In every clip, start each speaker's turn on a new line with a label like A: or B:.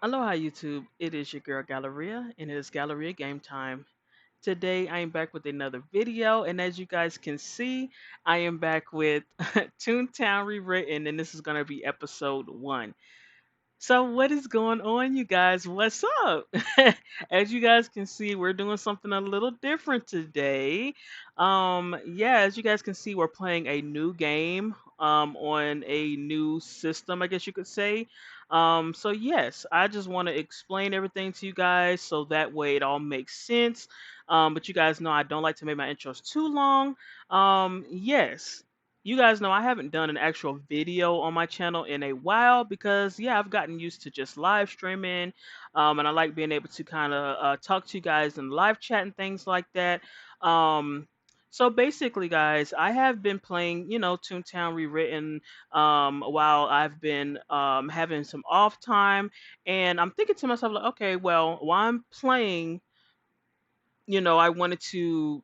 A: Aloha Youtube, it is your girl Gallerieaa and it is Gallerieaa game time. Today I am back with another video and as you guys can see, I am back with Toontown Rewritten and this is going to be episode 1. So what is going on, you guys? What's up? As you guys can see, we're doing something a little different today. Yeah, as you guys can see, we're playing a new game on a new system, I guess you could say. So yes, I just want to explain everything to you guys so that way it all makes sense. But you guys know I don't like to make my intros too long. Yes, you guys know I haven't done an actual video on my channel in a while because yeah, I've gotten used to just live streaming, and I like being able to kind of talk to you guys in live chat and things like that. Um, so basically, guys, I have been playing, Toontown Rewritten, while I've been having some off time, and I'm thinking to myself like, okay, well, while I'm playing, I wanted to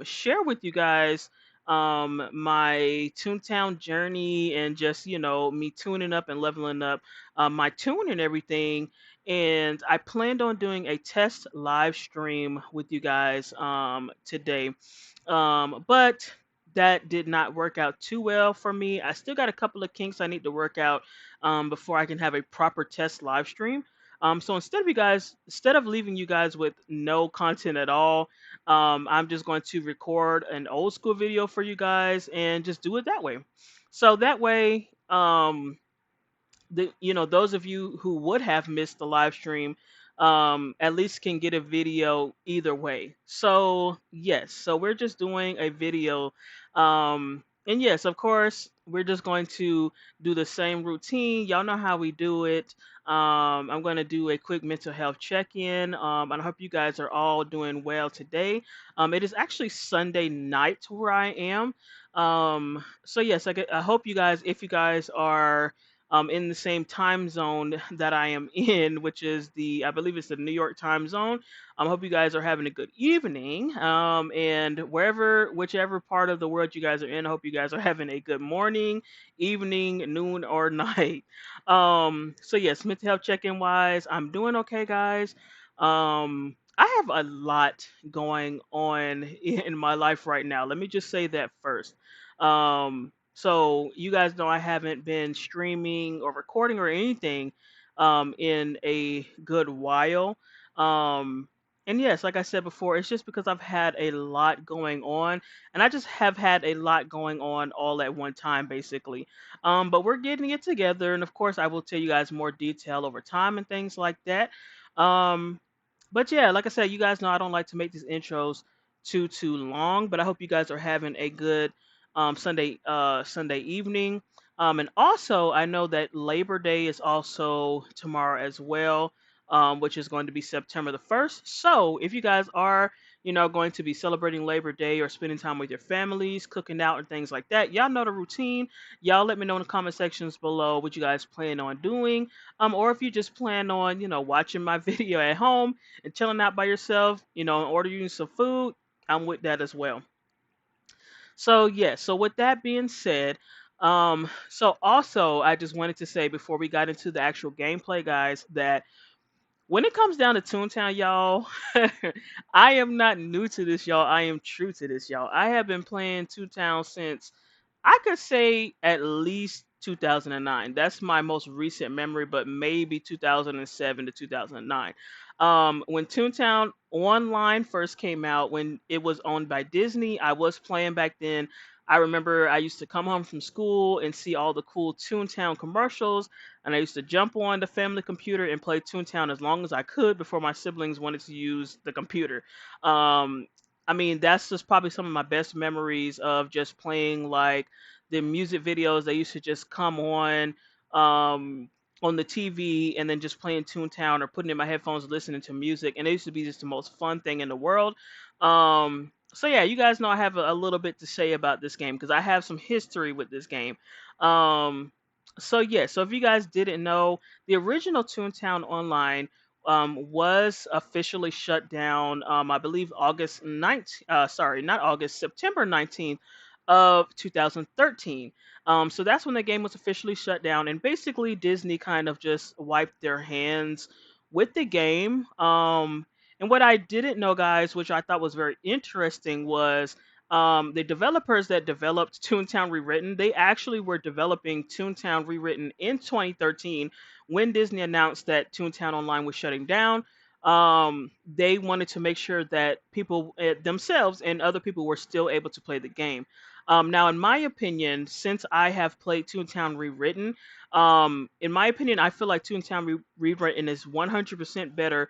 A: share with you guys my Toontown journey and just, me tuning up and leveling up my tune and everything. And I planned on doing a test live stream with you guys today. But that did not work out too well for me. I still got a couple of kinks I need to work out before I can have a proper test live stream. So instead of leaving you guys with no content at all, I'm just going to record an old school video for you guys and just do it that way. So that way, those of you who would have missed the live stream, at least can get a video either way. So yes, so we're just doing a video, and yes, of course, we're just going to do the same routine. Y'all know how we do it. I'm going to do a quick mental health check-in, and I hope you guys are all doing well today. It is actually Sunday night where I am. So yes, I hope you guys, if you guys are in the same time zone that I am in, which is I believe it's the New York time zone. I hope you guys are having a good evening. And whichever part of the world you guys are in, I hope you guys are having a good morning, evening, noon, or night. So yes, mental health check-in wise, I'm doing okay, guys. I have a lot going on in my life right now. Let me just say that first. So you guys know I haven't been streaming or recording or anything in a good while. Um, and yes, like I said before, it's just because I've had a lot going on, and I just have had a lot going on all at one time, basically. But we're getting it together, and of course, I will tell you guys more detail over time and things like that. Um, but yeah, like I said, you guys know I don't like to make these intros too long, but I hope you guys are having a good Sunday evening. And also, I know that Labor Day is also tomorrow as well, which is going to be September the 1st. So if you guys are, going to be celebrating Labor Day or spending time with your families, cooking out and things like that, y'all know the routine. Y'all let me know in the comment sections below what you guys plan on doing. Or if you just plan on, watching my video at home and chilling out by yourself, and ordering some food, I'm with that as well. So yeah, so with that being said, so also I just wanted to say before we got into the actual gameplay, guys, that when it comes down to Toontown, y'all, I am not new to this, y'all. I am true to this, y'all. I have been playing Toontown since I could say at least 2009. That's my most recent memory, but maybe 2007 to 2009. When Toontown Online first came out, when it was owned by Disney, I was playing back then. I remember I used to come home from school and see all the cool Toontown commercials, and I used to jump on the family computer and play Toontown as long as I could before my siblings wanted to use the computer. Um, I mean, that's just probably some of my best memories of just playing like the music videos. They used to just come um, on the TV and then just playing Toontown or putting in my headphones listening to music. And it used to be just the most fun thing in the world. So yeah, you guys know I have a little bit to say about this game because I have some history with this game. Um, so yeah, so if you guys didn't know, the original Toontown Online was officially shut down. I believe August 19th. Sorry, not August, September 19th of 2013. So that's when the game was officially shut down, and basically Disney kind of just wiped their hands with the game. And what I didn't know, guys, which I thought was very interesting, was the developers that developed Toontown Rewritten, they actually were developing Toontown Rewritten in 2013 when Disney announced that Toontown Online was shutting down. They wanted to make sure that people themselves and other people were still able to play the game. Now, in my opinion, since I have played Toontown Rewritten, in my opinion, I feel like Toontown Rewritten is 100% better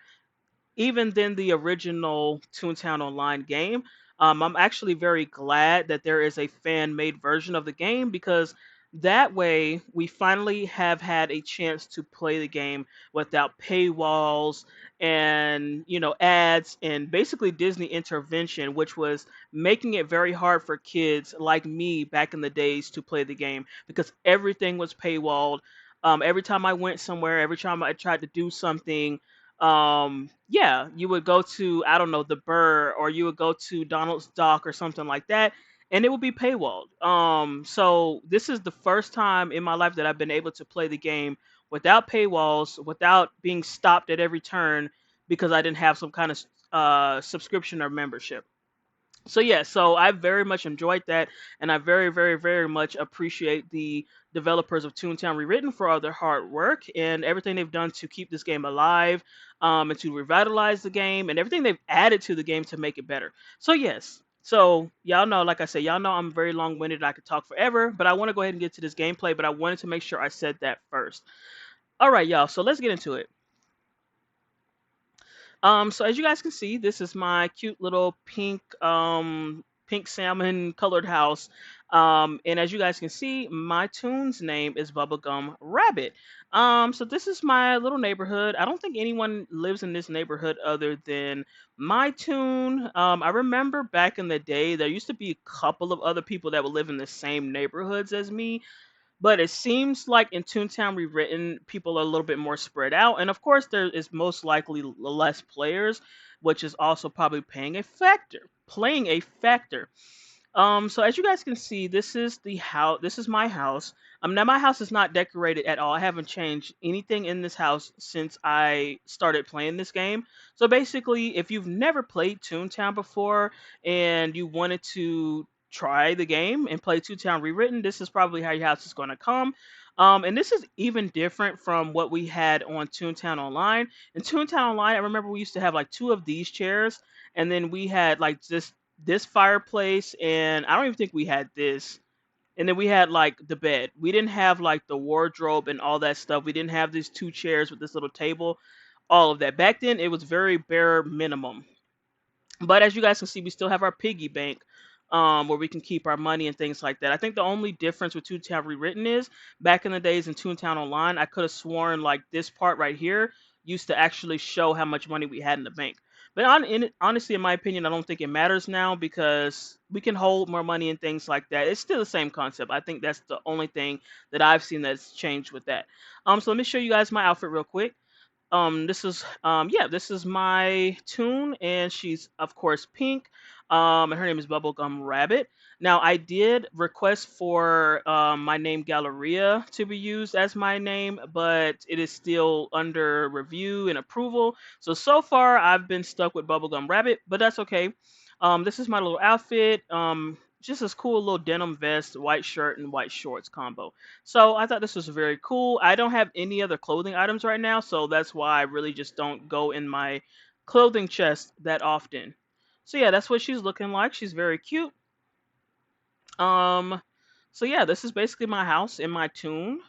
A: even than the original Toontown Online game. I'm actually very glad that there is a fan made version of the game because that way we finally have had a chance to play the game without paywalls and ads and basically Disney intervention, which was making it very hard for kids like me back in the days to play the game because everything was paywalled. Every time I went somewhere, every time I tried to do something, yeah, you would go to, I don't know, the Burr, or you would go to Donald's Dock or something like that, and it would be paywalled. So this is the first time in my life that I've been able to play the game without paywalls, without being stopped at every turn because I didn't have some kind of subscription or membership. So yeah, so I very much enjoyed that, and I very, very, very much appreciate the developers of Toontown Rewritten for all their hard work and everything they've done to keep this game alive, and to revitalize the game, and everything they've added to the game to make it better. So yes, so y'all know, like I said, y'all know I'm very long-winded. I could talk forever, but I want to go ahead and get to this gameplay. But I wanted to make sure I said that first. All right, y'all. So let's get into it. So as you guys can see, this is my cute little pink salmon colored house. And as you guys can see, my toon's name is Bubblegum Rabbit. So this is my little neighborhood. I don't think anyone lives in this neighborhood other than my toon. I remember back in the day, there used to be a couple of other people that would live in the same neighborhoods as me, but it seems like in Toontown Rewritten, people are a little bit more spread out, and of course, there is most likely less players, which is also probably playing a factor. Playing a factor. So as you guys can see, this is the house. This is my house. Now my house is not decorated at all. I haven't changed anything in this house since I started playing this game. So basically, if you've never played Toontown before and you wanted to try the game and play Toontown Rewritten, this is probably how your house is going to come. And this is even different from what we had on Toontown Online. In Toontown Online, I remember we used to have like two of these chairs, and then we had like this fireplace, and I don't even think we had this. And then we had like the bed. We didn't have like the wardrobe and all that stuff. We didn't have these two chairs with this little table, all of that. Back then, it was very bare minimum. But as you guys can see, we still have our piggy bank, where we can keep our money and things like that. I think the only difference with Toontown Rewritten is back in the days in Toontown Online, I could have sworn like this part right here used to actually show how much money we had in the bank. But honestly, in my opinion, I don't think it matters now because we can hold more money and things like that. It's still the same concept. I think that's the only thing that I've seen that's changed with that. So let me show you guys my outfit real quick. This is yeah, this is my toon, and she's of course pink. And her name is Bubblegum Rabbit. Now I did request for my name Gallerieaa to be used as my name, but it is still under review and approval. So far I've been stuck with Bubblegum Rabbit, but that's okay. This is my little outfit. Just this cool little denim vest, white shirt, and white shorts combo. So I thought this was very cool. I don't have any other clothing items right now, so that's why I really just don't go in my clothing chest that often. So yeah, that's what she's looking like. She's very cute. Um, so yeah, this is basically my house in my toon.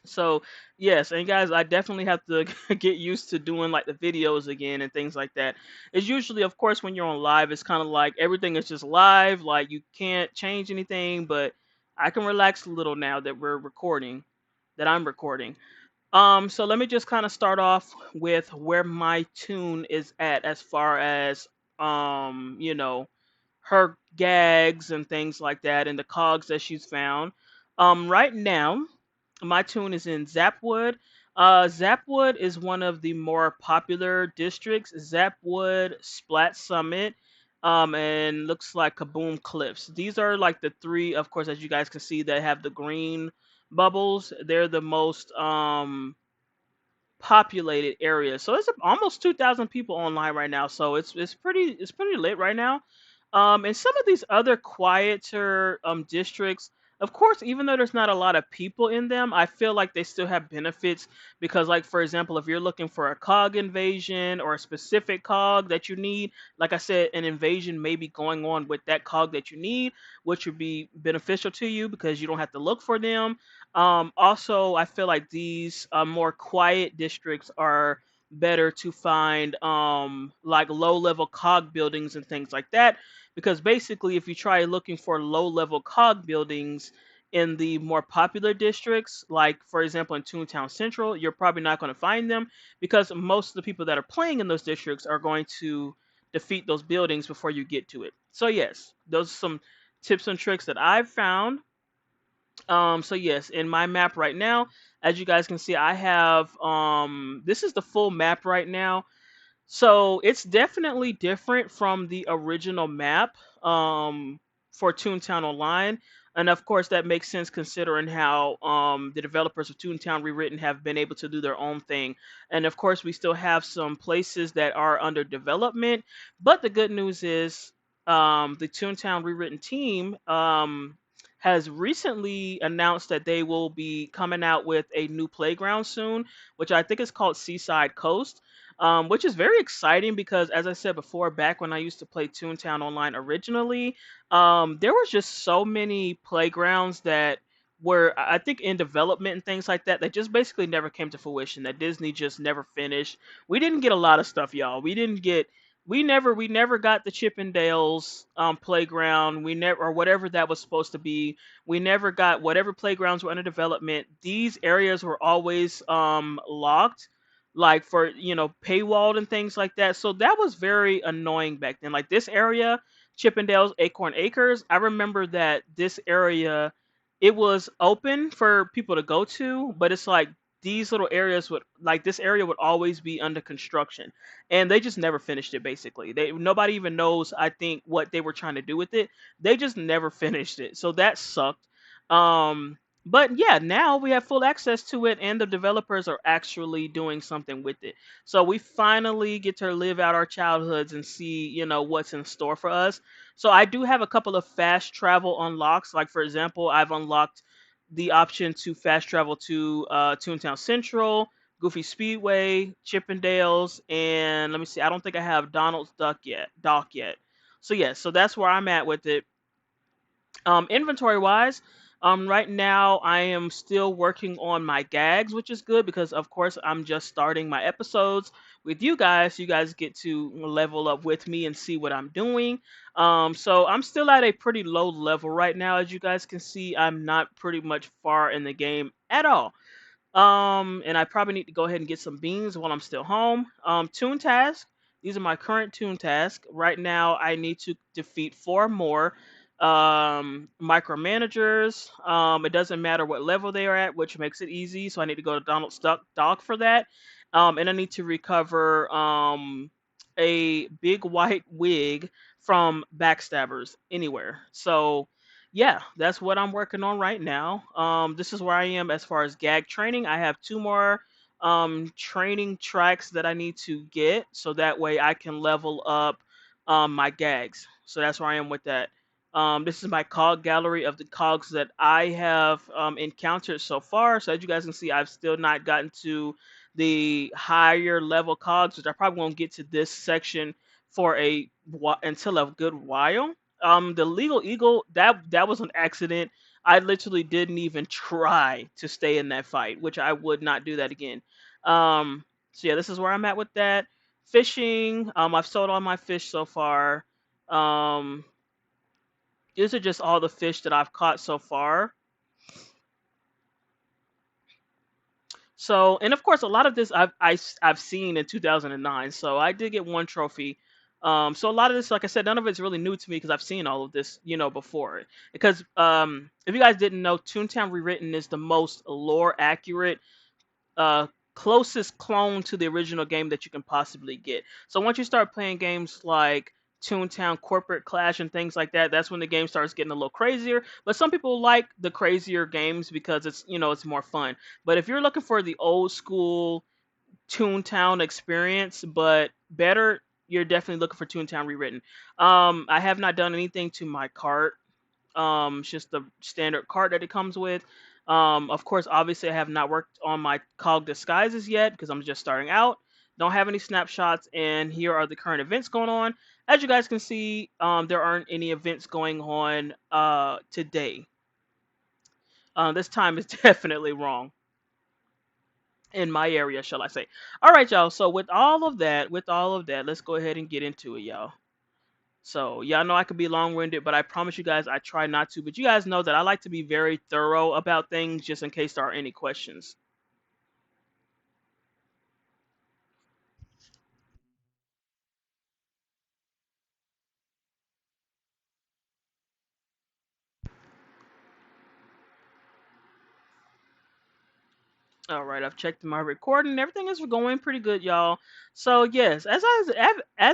A: So yes, and guys, I definitely have to get used to doing like the videos again and things like that. It's usually, of course, when you're on live, it's kind of like everything is just live, like you can't change anything. But I can relax a little now that we're recording, that I'm recording. So let me just kind of start off with where my tune is at as far as her gags and things like that, and the cogs that she's found. Right now, my tune is in Zapwood. Zapwood is one of the more popular districts. Zapwood, Splat Summit, and looks like Kaboom Cliffs. These are like the three, of course, as you guys can see, that have the green bubbles. They're the most populated area. So it's almost 2,000 people online right now. So it's pretty lit right now. And some of these other quieter districts, of course, even though there's not a lot of people in them, I feel like they still have benefits because, like for example, if you're looking for a cog invasion or a specific cog that you need, like I said, an invasion may be going on with that cog that you need, which would be beneficial to you because you don't have to look for them. Also, I feel like these more quiet districts are better to find like low level cog buildings and things like that. Because basically, if you try looking for low level cog buildings in the more popular districts, like for example in Toontown Central, you're probably not going to find them because most of the people that are playing in those districts are going to defeat those buildings before you get to it. So, yes, those are some tips and tricks that I've found. So yes, in my map right now, as you guys can see, I have this is the full map right now. So it's definitely different from the original map for Toontown Online. And of course, that makes sense considering how the developers of Toontown Rewritten have been able to do their own thing. And of course, we still have some places that are under development. But the good news is the Toontown Rewritten team has recently announced that they will be coming out with a new playground soon, which I think is called Seaside Coast, which is very exciting because, as I said before, back when I used to play Toontown Online originally, there was just so many playgrounds that were, I think, in development and things like that that just basically never came to fruition. That Disney just never finished. We didn't get a lot of stuff, y'all. We never got the Chippendales playground. We never, or whatever that was supposed to be. We never got whatever playgrounds were under development. These areas were always locked, like for paywalled and things like that. So that was very annoying back then. Like this area, Chippendales Acorn Acres, I remember that this area, it was open for people to go to, but it's like these little areas would, like this area would always be under construction, and they just never finished it. Basically, nobody even knows, I think, what they were trying to do with it. They just never finished it, so that sucked. But yeah, now we have full access to it, and the developers are actually doing something with it. So we finally get to live out our childhoods and see, what's in store for us. So I do have a couple of fast travel unlocks. Like for example, I've unlocked the option to fast travel to Toontown Central, Goofy Speedway, Chippendales, and let me see. I don't think I have Donald's Dock yet. So yeah, so that's where I'm at with it. Inventory wise, right now I am still working on my gags, which is good because of course I'm just starting my episodes with you guys. You guys get to level up with me and see what I'm doing. So I'm still at a pretty low level right now. As you guys can see, I'm not pretty much far in the game at all. And I probably need to go ahead and get some beans while I'm still home. Toon task. These are my current toon tasks. Right now, I need to defeat 4 more micromanagers. It doesn't matter what level they are at, which makes it easy. So I need to go to Donald's Dock for that. And I need to recover a big white wig from Backstabbers Anywhere. So yeah, that's what I'm working on right now. This is where I am as far as gag training. I have 2 more training tracks that I need to get so that way I can level up my gags. So that's where I am with that. This is my cog gallery of the cogs that I have encountered so far. So as you guys can see, I've still not gotten to the higher level cogs, which I probably won't get to this section for until a good while. The legal eagle, that was an accident. I literally didn't even try to stay in that fight, which I would not do that again. So yeah, this is where I'm at with that. Fishing, I've sold all my fish so far. Um, these are just all the fish that I've caught so far. So, and of course, a lot of this I've seen in 2009. So I did get 1 trophy. So a lot of this, like I said, none of it's really new to me because I've seen all of this, before. Because if you guys didn't know, Toontown Rewritten is the most lore accurate, uh, closest clone to the original game that you can possibly get. So once you start playing games like Toontown Corporate Clash and things like that, that's when the game starts getting a little crazier. But some people like the crazier games because it's, it's more fun. But if you're looking for the old school Toontown experience, but better, you're definitely looking for Toontown Rewritten. I have not done anything to my cart. It's just the standard cart that it comes with. Of course, obviously, I have not worked on my cog disguises yet because I'm just starting out. Don't have any snapshots, and here are the current events going on. As you guys can see, there aren't any events going on today. This time is definitely wrong in my area, shall I say. All right, y'all. So with all of that, let's go ahead and get into it, y'all. So y'all know I could be long-winded, but I promise you guys I try not to. But you guys know that I like to be very thorough about things just in case there are any questions. All right, I've checked my recording. Everything is going pretty good, y'all. So yes, as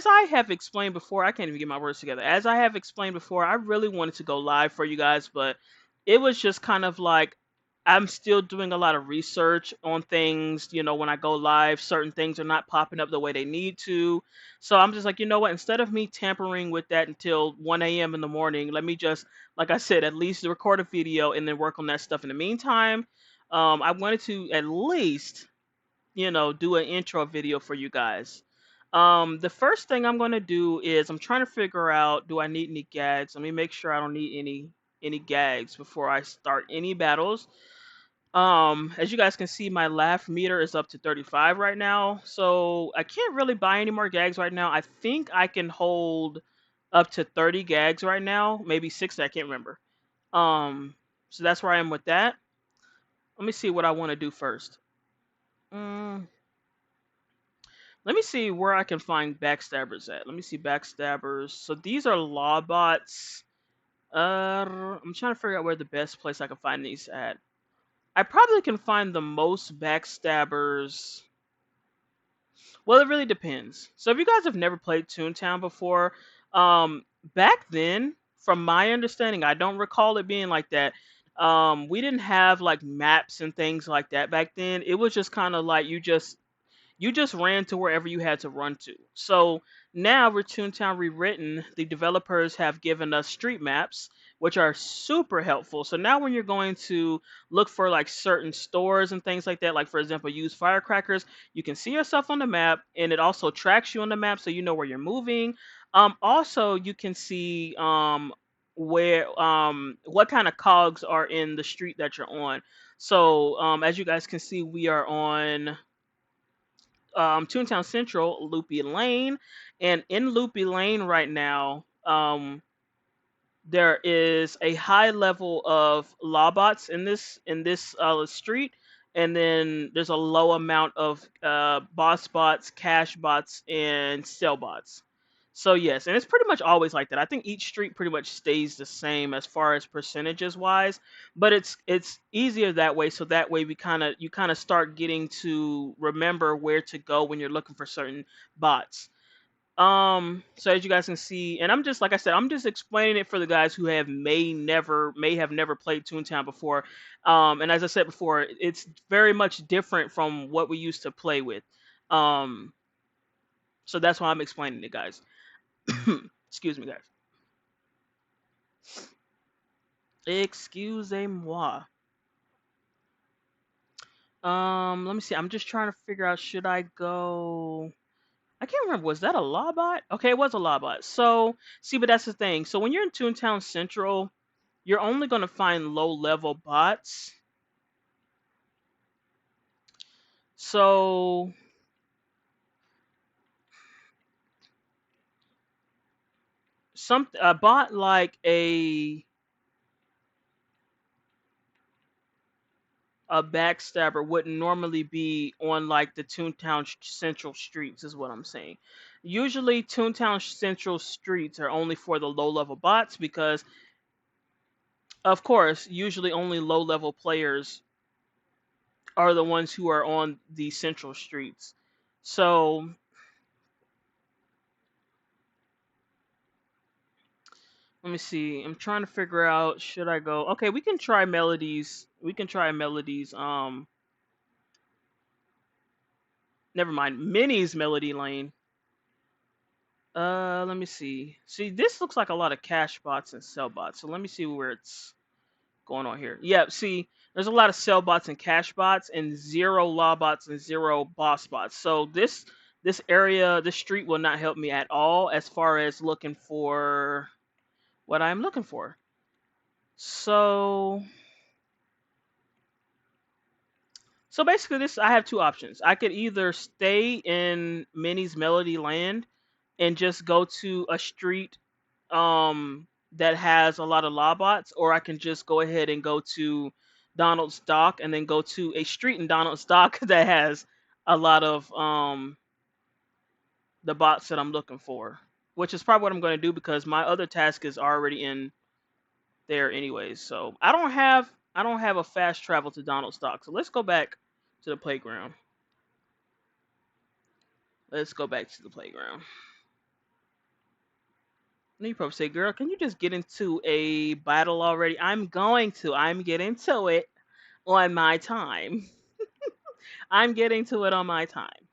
A: I have explained before, I can't even get my words together. As I have explained before, I really wanted to go live for you guys, but it was just kind of like I'm still doing a lot of research on things. When I go live, certain things are not popping up the way they need to. So I'm just like, you know what? Instead of me tampering with that until 1 a.m. in the morning, let me just, like I said, at least record a video and then work on that stuff in the meantime. I wanted to at least, do an intro video for you guys. The first thing I'm going to do is I'm trying to figure out, do I need any gags? Let me make sure I don't need any gags before I start any battles. As you guys can see, my laugh meter is up to 35 right now, so I can't really buy any more gags right now. I think I can hold up to 30 gags right now, maybe 60, I can't remember. So that's where I am with that. Let me see what I want to do first. Mm, Let me see where I can find backstabbers at. Let me see backstabbers. So these are law bots. I'm trying to figure out where the best place I can find these at. I probably can find the most backstabbers. Well, it really depends. So if you guys have never played Toontown before, back then, from my understanding, I don't recall it being like that. We didn't have like maps and things like that back then. It was just kind of like you just ran to wherever you had to run to. So now with Toontown Rewritten, the developers have given us street maps, which are super helpful. So now when you're going to look for like certain stores and things like that, like for example, use firecrackers, you can see yourself on the map and it also tracks you on the map so you know where you're moving. Also, you can see where what kind of cogs are in the street that you're on. So as you guys can see, we are on Toontown Central, Loopy Lane, and in Loopy Lane right now, there is a high level of lawbots in this street, and then there's a low amount of boss bots, cash bots, and sell bots. So yes, and it's pretty much always like that. I think each street pretty much stays the same as far as percentages wise, but it's easier that way. So that way you kind of start getting to remember where to go when you're looking for certain bots. So as you guys can see, and I'm just like I said, I'm just explaining it for the guys who may have never played Toontown before. And as I said before, it's very much different from what we used to play with. Um, so that's why I'm explaining it, guys. Excuse me, guys. Excusez-moi. Let me see. I'm just trying to figure out, should I go? I can't remember. Was that a Lawbot? Okay, it was a Lawbot. So, see, but that's the thing. So when you're in Toontown Central, you're only going to find low-level bots. So, a bot like a backstabber wouldn't normally be on like the Toontown Central streets, is what I'm saying. Usually, Toontown Central streets are only for the low-level bots because, of course, usually only low-level players are the ones who are on the central streets. So Let me see. I'm trying to figure out, should I go? Okay, we can try melodies. We can try melodies. Never mind. Minnie's melody lane. Let me see. See, this looks like a lot of cache bots and sell bots. So let me see where it's going on here. Yeah, see, there's a lot of sell bots and cache bots and zero law bots and zero boss bots. So this area, this street will not help me at all as far as looking for what I'm looking for. So basically this I have two options. I could either stay in Minnie's Melody Land and just go to a street that has a lot of law bots, or I can just go ahead and go to Donald's Dock and then go to a street in Donald's Dock that has a lot of the bots that I'm looking for, which is probably what I'm going to do because my other task is already in there anyways. So I don't have a fast travel to Donald's Dock. So let's go back to the playground. Let's go back to the playground. And you probably say, girl, can you just get into a battle already? I'm going to. I'm getting to it on my time. I'm getting to it on my time.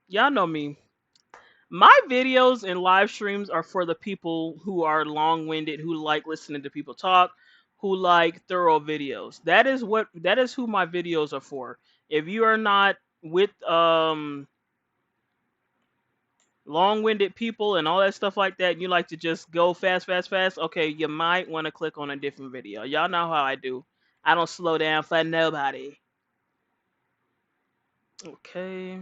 A: Y'all know me. My videos and live streams are for the people who are long-winded, who like listening to people talk, who like thorough videos. That is who my videos are for. If you are not with long-winded people and all that stuff like that, and you like to just go fast, fast, fast, okay, you might want to click on a different video. Y'all know how I do. I don't slow down for nobody. Okay.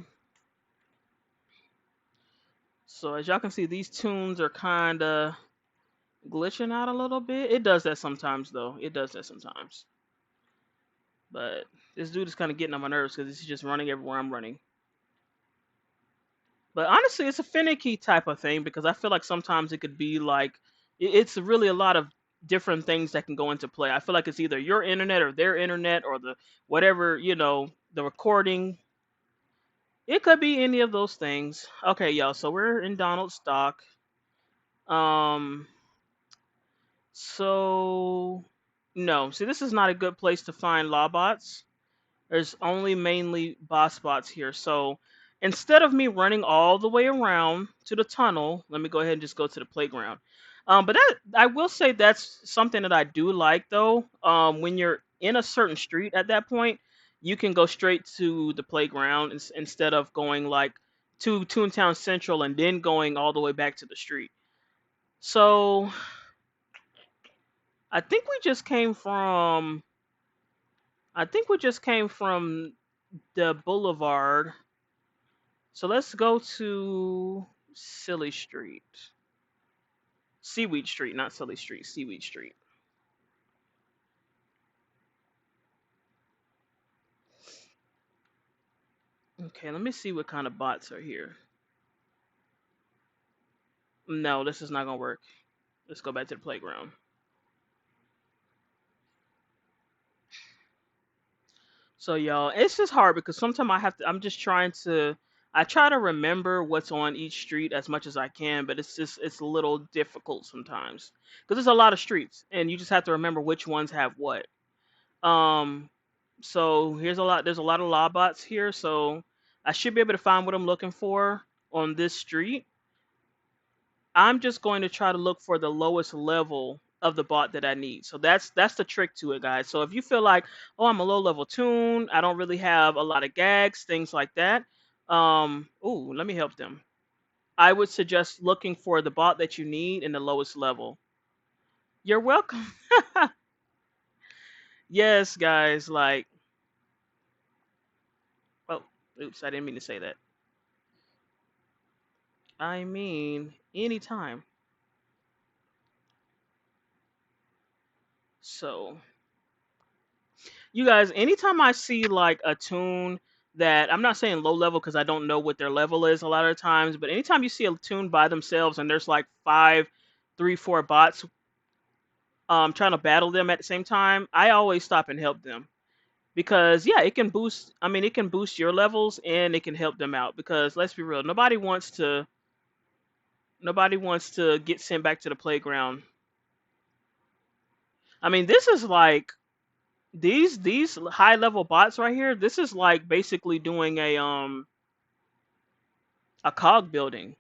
A: So as y'all can see, these tunes are kind of glitching out a little bit. It does that sometimes, though. It does that sometimes. But this dude is kind of getting on my nerves because he's just running everywhere I'm running. But honestly, it's a finicky type of thing because I feel like sometimes it could be like it's really a lot of different things that can go into play. I feel like it's either your internet or their internet or the whatever, the recording. It could be any of those things. Okay, y'all. So we're in Donald's Dock. Um, so no, see, this is not a good place to find lawbots. There's only mainly boss bots here. So instead of me running all the way around to the tunnel, let me go ahead and just go to the playground. But that I will say that's something that I do like though. When you're in a certain street at that point, you can go straight to the playground instead of going like to Toontown Central and then going all the way back to the street. So I think we just came from I think we just came from the boulevard. So let's go to Silly Street. Seaweed Street, not Silly Street, Seaweed Street. Okay, let me see what kind of bots are here. No, this is not gonna work. Let's go back to the playground. So y'all, it's just hard because sometimes I'm just trying to I try to remember what's on each street as much as I can, but it's a little difficult sometimes. Because there's a lot of streets and you just have to remember which ones have what. Um so there's a lot of law bots here, so I should be able to find what I'm looking for on this street. I'm just going to try to look for the lowest level of the bot that I need. So that's the trick to it, guys. So if you feel like, oh, I'm a low level tune, I don't really have a lot of gags, things like that. Ooh, let me help them. I would suggest looking for the bot that you need in the lowest level. You're welcome. Yes, guys, like, oh, oops, I didn't mean to say that. I mean, anytime. So you guys, anytime I see like a tune that I'm not saying low level because I don't know what their level is a lot of times, but anytime you see a tune by themselves and there's like five, three, four bots trying to battle them at the same time, I always stop and help them. Because yeah, it can boost it can boost your levels and it can help them out because let's be real, Nobody wants to get sent back to the playground. I mean, this is like these high level bots right here. This is like basically doing a cog building.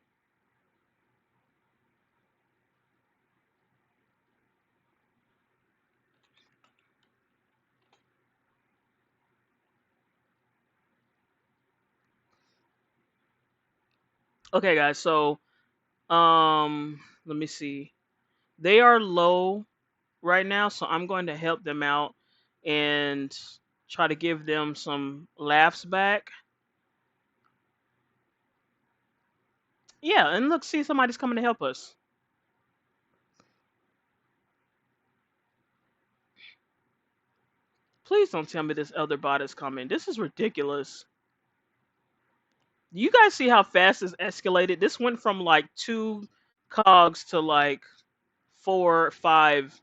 A: Okay, guys. So let me see. They are low right now, so I'm going to help them out and try to give them some laughs back. Yeah, and look, see, somebody's coming to help us. Please don't tell me this other bot is coming. This is ridiculous. You guys see how fast this escalated? This went from like 2 cogs to like 4, 5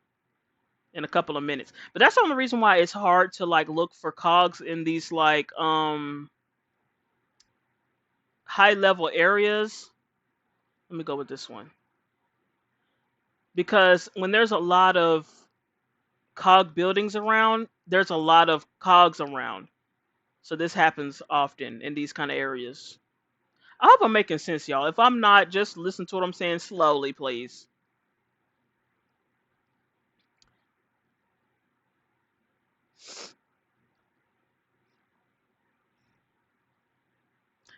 A: in a couple of minutes. But that's the only reason why it's hard to like look for cogs in these like high level areas. Let me go with this one. Because when there's a lot of cog buildings around, there's a lot of cogs around. So this happens often in these kind of areas. I hope I'm making sense, y'all. If I'm not, just listen to what I'm saying slowly, please.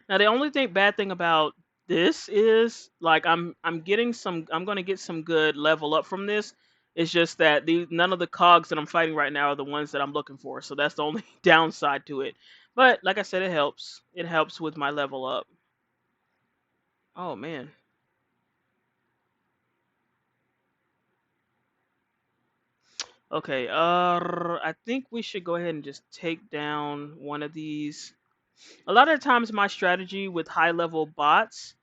A: Now the only bad thing about this is like I'm gonna get some good level up from this. It's just that none of the cogs that I'm fighting right now are the ones that I'm looking for. So that's the only downside to it. But like I said, it helps. It helps with my level up. Oh man. Okay, I think we should go ahead and just take down one of these. A lot of times my strategy with high level bots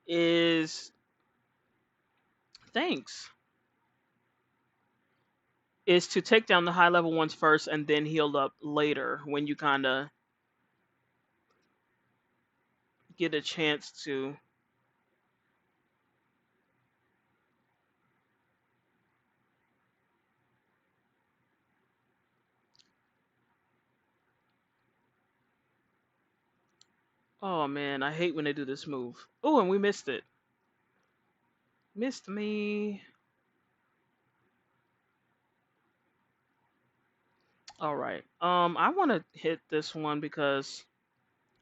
A: is thanks is to take down the high level ones first and then heal up later when you kind of get a chance to. Oh man, I hate when they do this move. Oh, and we missed it. Missed me. All right. I want to hit this one because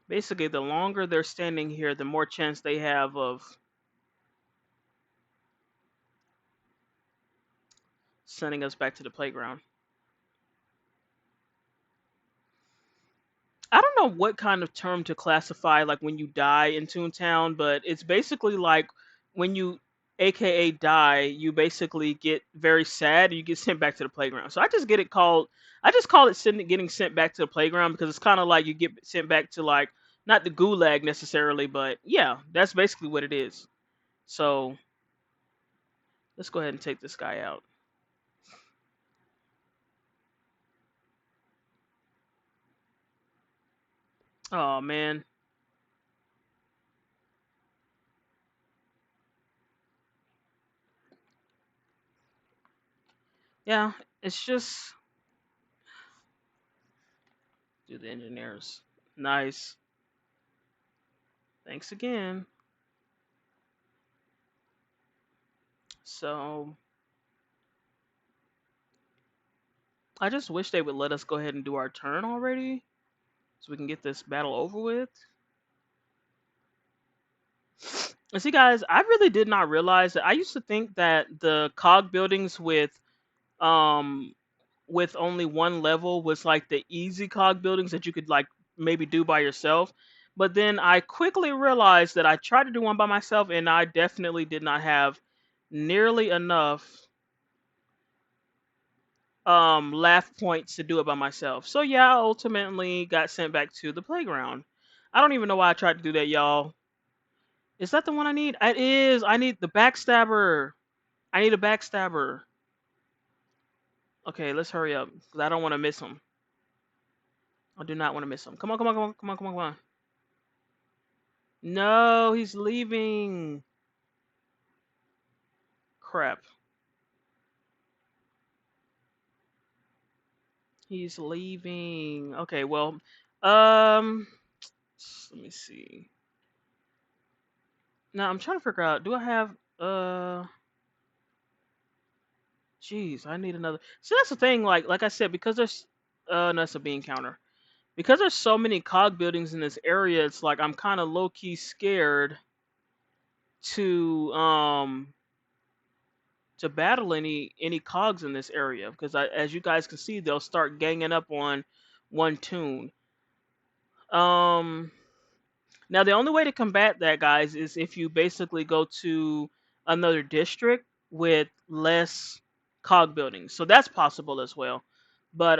A: basically the longer they're standing here, the more chance they have of sending us back to the playground. I don't know what kind of term to classify like when you die in Toontown, but it's basically like when you AKA die, you basically get very sad and you get sent back to the playground. So I just call it getting sent back to the playground because it's kind of like you get sent back to like not the gulag necessarily, but yeah, that's basically what it is. So let's go ahead and take this guy out. Oh man. Yeah, it's just do the engineers. Nice. Thanks again. So I just wish they would let us go ahead and do our turn already so we can get this battle over with. And see, guys, I really did not realize that. I used to think that the cog buildings um with only one level was like the easy cog buildings that you could like maybe do by yourself. But then I quickly realized that I tried to do one by myself and I definitely did not have nearly enough laugh points to do it by myself. So yeah, I ultimately got sent back to the playground. I don't even know why I tried to do that, y'all. Is that the one I need? It is. I need the backstabber. I need a backstabber. Okay, let's hurry up because I don't want to miss him. I do not want to miss him. Come on, come on, come on, come on, come on, come on. No, he's leaving. crap. He's leaving. Okay, well, um, let me see. Now I'm trying to figure out. Do I have Jeez, I need another. See, that's the thing. Like I said, because there's no, that's a bean counter. Because there's so many cog buildings in this area, it's like I'm kind of low key scared to battle any cogs in this area because as you guys can see, they'll start ganging up on one toon. Um, Now the only way to combat that, guys, is if you basically go to another district with less cog buildings. So that's possible as well. But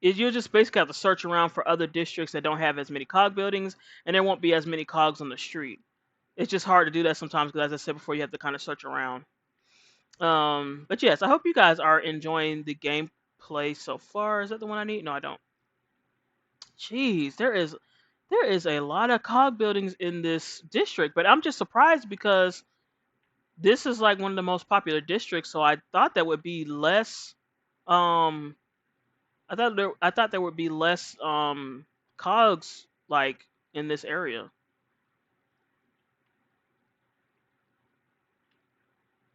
A: you just basically have to search around for other districts that don't have as many cog buildings, and there won't be as many cogs on the street. It's just hard to do that sometimes because, as I said before, you have to kind of search around. But yes, I hope you guys are enjoying the gameplay so far. Is that the one I need? No, I don't. Jeez, there is a lot of cog buildings in this district, but I'm just surprised because this is like one of the most popular districts. So I thought there would be less. Um, I thought there would be less cogs like in this area.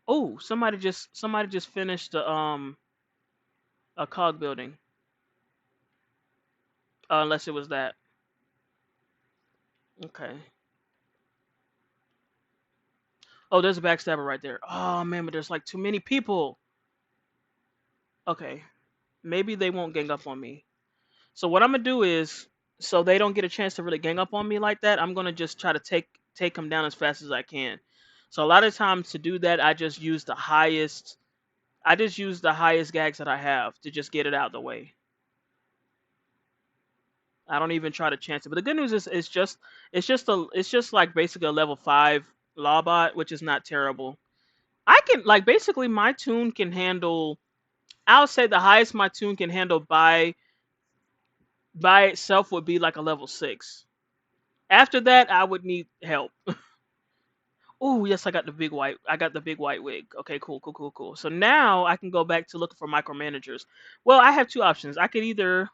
A: Oh, somebody just finished a cog building. Unless it was that. Okay. Oh, there's a backstabber right there. Oh man, but there's like too many people. Okay, maybe they won't gang up on me. So what I'm gonna do is, so they don't get a chance to really gang up on me like that, I'm gonna just try to take them down as fast as I can. So a lot of times to do that, I just use the highest. I just use the highest gags that I have to just get it out of the way. I don't even try to chance it. But the good news is, it's just like basically a level 5 lawbot, which is not terrible. I can like basically my tune can handle. I'll say the highest my tune can handle by itself would be like a level 6. After that, I would need help. Oh yes, I got the big white wig. Okay, cool, cool, cool, cool. So now I can go back to looking for micromanagers. Well, I have two options. I could either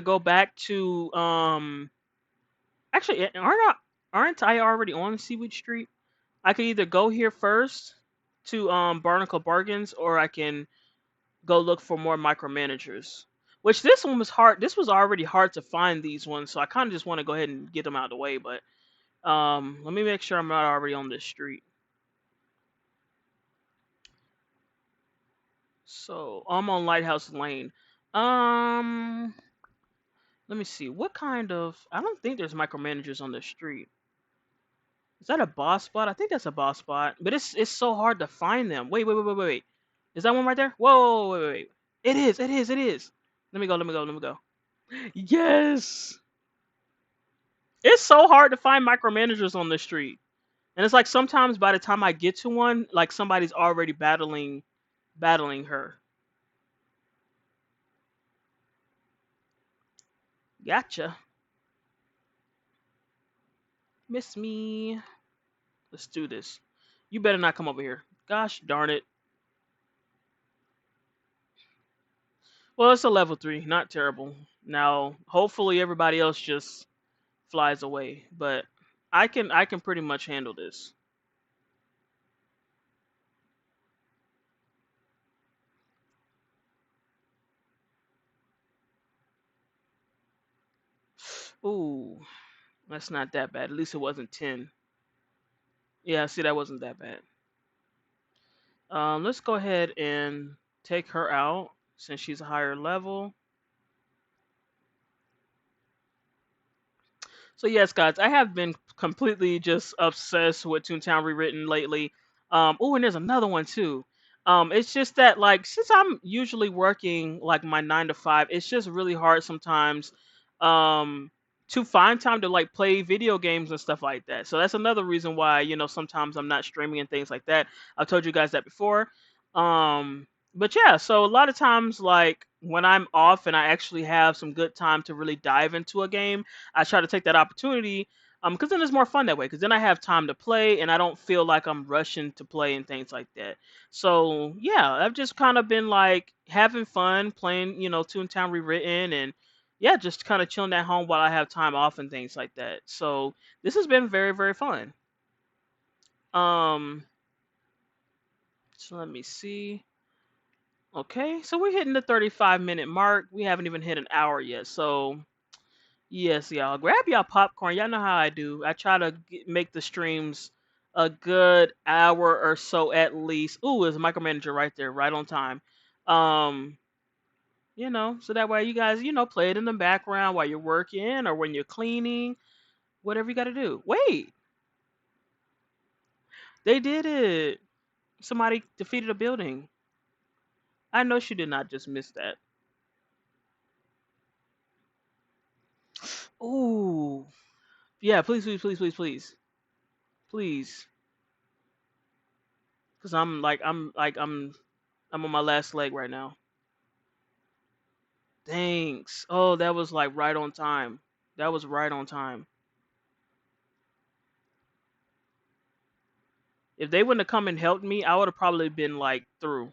A: go back to actually aren't I already on Seaweed Street? I could either go here first to Barnacle Bargains, or I can go look for more micromanagers. Which this one was hard. This was already hard to find these ones, so I kind of just want to go ahead and get them out of the way. But let me make sure I'm not already on this street. So I'm on Lighthouse Lane. Um, Let me see. What kind of? I don't think there's micromanagers on the street. Is that a boss spot? I think that's a boss spot, but it's so hard to find them. Wait, wait, wait, wait, wait, wait. Is that one right there? Whoa, wait, wait, wait. It is. It is. It is. Let me go. Let me go. Let me go. Yes. It's so hard to find micromanagers on the street, and it's like sometimes by the time I get to one, like somebody's already battling her. Gotcha. Miss me. Let's do this. You better not come over here. Gosh darn it. Well, it's a level 3, not terrible. Now, hopefully everybody else just flies away, but I can pretty much handle this. Ooh, that's not that bad. At least it wasn't 10. Yeah, see, that wasn't that bad. Let's go ahead and take her out since she's a higher level. So yes, guys, I have been completely just obsessed with Toontown Rewritten lately. Oh, and there's another one too. It's just that like since I'm usually working like my 9 to 5, it's just really hard sometimes um to find time to like play video games and stuff like that. So that's another reason why, sometimes I'm not streaming and things like that. I've told you guys that before. But yeah, so a lot of times like when I'm off and I actually have some good time to really dive into a game, I try to take that opportunity. Because then it's more fun that way. Because then I have time to play, and I don't feel like I'm rushing to play and things like that. So yeah, I've just kind of been like having fun playing, Toontown Rewritten, and yeah, just kind of chilling at home while I have time off and things like that. So this has been very, very fun. Um, so let me see. Okay, so we're hitting the 35-minute mark. We haven't even hit an hour yet. So yes, y'all. Grab y'all popcorn. Y'all know how I do. I try to make the streams a good hour or so at least. Ooh, there's a micromanager right there, right on time. Um, so that way you guys, play it in the background while you're working or when you're cleaning, whatever you got to do. Wait, they did it. Somebody defeated a building. I know she did not just miss that. Ooh, yeah. Please, please, please, please, please, please. Because I'm on my last leg right now. Thanks. Oh, that was like right on time. That was right on time. If they wouldn't have come and helped me, I would have probably been like through.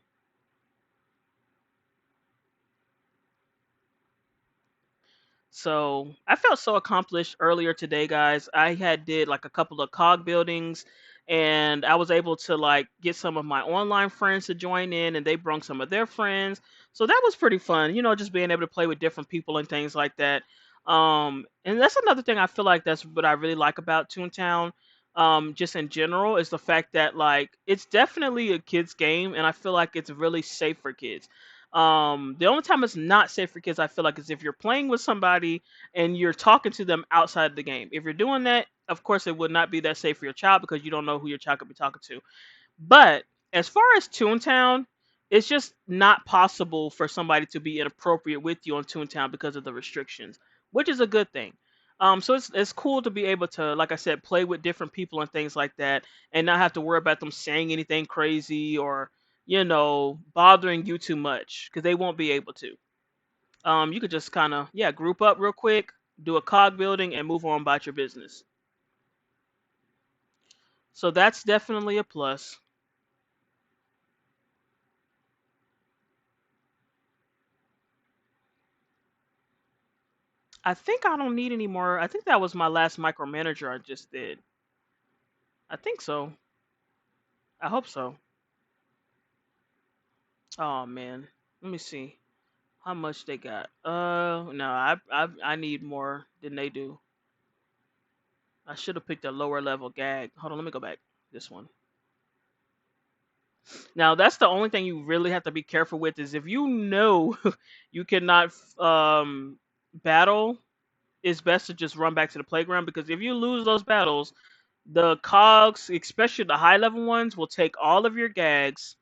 A: So I felt so accomplished earlier today, guys. I had did like a couple of cog buildings, and I was able to like get some of my online friends to join in, and they brought some of their friends. So that was pretty fun, just being able to play with different people and things like that. And that's another thing I feel like that's what I really like about Toontown. Just in general, is the fact that like it's definitely a kids game, and I feel like it's really safe for kids. The only time it's not safe for kids, I feel like, is if you're playing with somebody and you're talking to them outside of the game. If you're doing that, of course, it would not be that safe for your child because you don't know who your child could be talking to. But as far as Toontown, it's just not possible for somebody to be inappropriate with you on Toontown because of the restrictions, which is a good thing. So it's cool to be able to, like I said, play with different people and things like that, and not have to worry about them saying anything crazy or bothering you too much because they won't be able to. You could just kind of group up real quick, do a cog building, and move on about your business. So that's definitely a plus. I think I don't need any more. I think that was my last micromanager I just did. I think so. I hope so. Oh man, let me see how much they got. No, I need more than they do. I should have picked a lower level gag. Hold on, let me go back. This one. Now that's the only thing you really have to be careful with is if you know you cannot battle, it's best to just run back to the playground because if you lose those battles, the cogs, especially the high level ones, will take all of your gags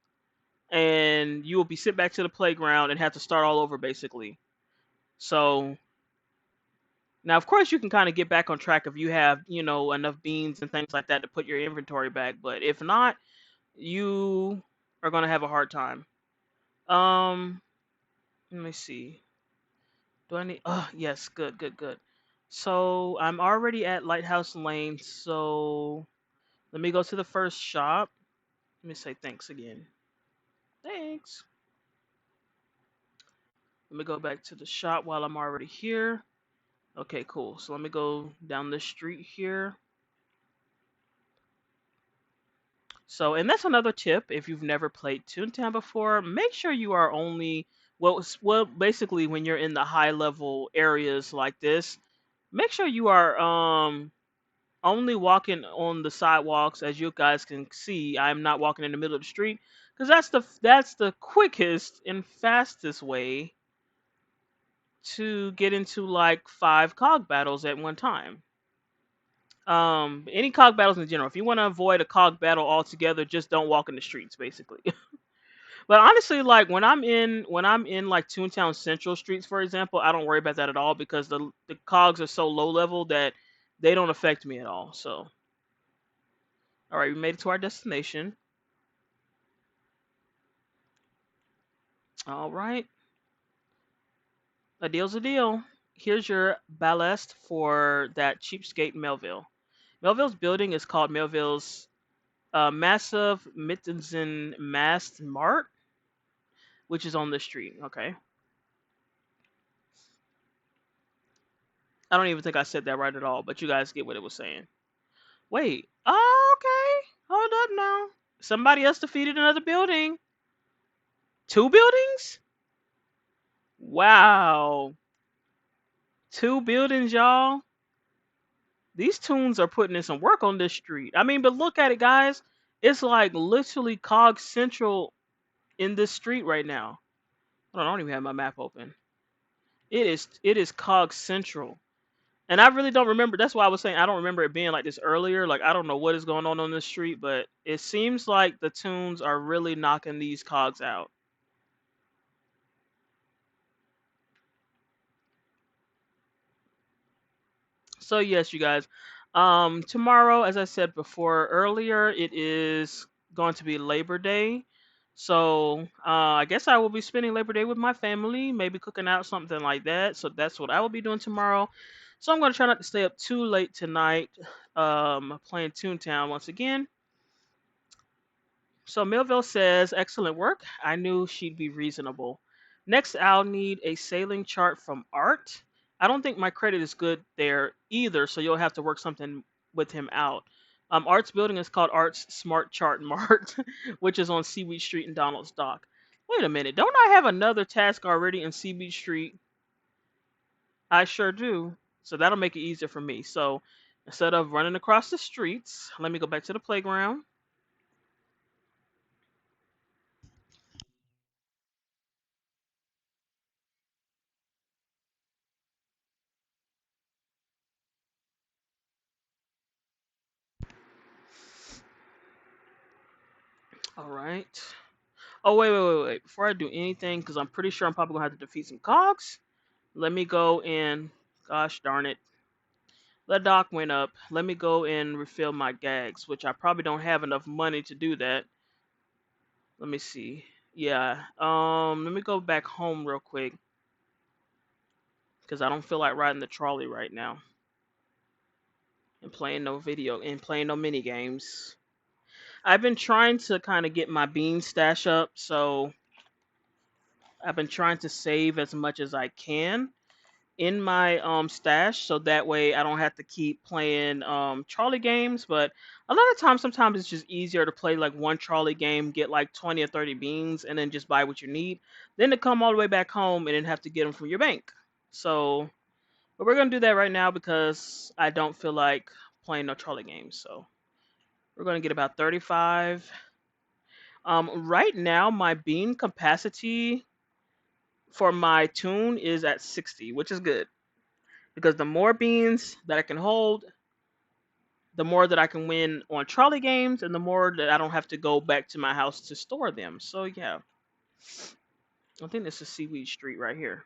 A: and you will be sent back to the playground and have to start all over basically. So now of course you can kind of get back on track if you have, enough beans and things like that to put your inventory back, but if not, you are gonna have a hard time. Um Let me see. Do I need oh yes, good, good, good. So I'm already at Lighthouse Lane, so let me go to the first shop. Let me say thanks again. Thanks. Let me go back to the shop while I'm already here. Okay, cool. So let me go down the street here. So, and that's another tip. If you've never played Toontown before, make sure you are only basically when you're in the high level areas like this, make sure you are only walking on the sidewalks. As you guys can see, I'm not walking in the middle of the street because that's the quickest and fastest way to get into like 5 cog battles at one time. Any cog battles in general. If you want to avoid a cog battle altogether, just don't walk in the streets, basically. But honestly, like when I'm in like Toontown Central streets, for example, I don't worry about that at all because the cogs are so low level that they don't affect me at all. So, all right, we made it to our destination. All right, a deal's a deal. Here's your ballast for that cheapskate Melville. Melville's building is called Melville's Massive Mittensen Mast Mart, which is on the street. Okay. I don't even think I said that right at all, but you guys get what it was saying. Wait. Oh, okay. Hold up now. Somebody else defeated another building. 2 buildings? Wow. 2 buildings, y'all. These tunes are putting in some work on this street. I mean, but look at it, guys. It's like literally cog central in this street right now. Hold on, I don't even have my map open. It is cog central. And I really don't remember. That's why I was saying I don't remember it being like this earlier. Like I don't know what is going on this street, but it seems like the tunes are really knocking these cogs out. So yes, you guys. Tomorrow, as I said before earlier, it is going to be Labor Day. So I guess I will be spending Labor Day with my family, maybe cooking out something like that. So that's what I will be doing tomorrow. So I'm going to try not to stay up too late tonight, playing Toontown once again. So Millville says, excellent work. I knew she'd be reasonable. Next, I'll need a sailing chart from Art. I don't think my credit is good there either, so you'll have to work something with him out. Art's building is called Art's Smart Chart Mart, which is on Seaweed Street in Donald's Dock. Wait a minute, don't I have another task already in Seaweed Street? I sure do. So that'll make it easier for me. So instead of running across the streets, let me go back to the playground. All right. Oh, wait. Before I do anything, because I'm pretty sure I'm probably going to have to defeat some cogs, let me go and, gosh darn it, the dock went up. Let me go and refill my gags, which I probably don't have enough money to do that. Let me see. Yeah. Let me go back home real quick, because I don't feel like riding the trolley right now and playing no mini games. I've been trying to kind of get my bean stash up, so I've been trying to save as much as I can in my stash, so that way I don't have to keep playing Charlie games. But a lot of times, sometimes it's just easier to play like one Charlie game, get like 20 or 30 beans, and then just buy what you need, than to come all the way back home and then have to get them from your bank. So, but we're gonna do that right now because I don't feel like playing no Charlie games. So we're gonna get about 35. Right now my bean capacity for my tune is at 60, which is good because the more beans that I can hold, the more that I can win on trolley games, and the more that I don't have to go back to my house to store them. So yeah, I think this is Seaweed Street right here.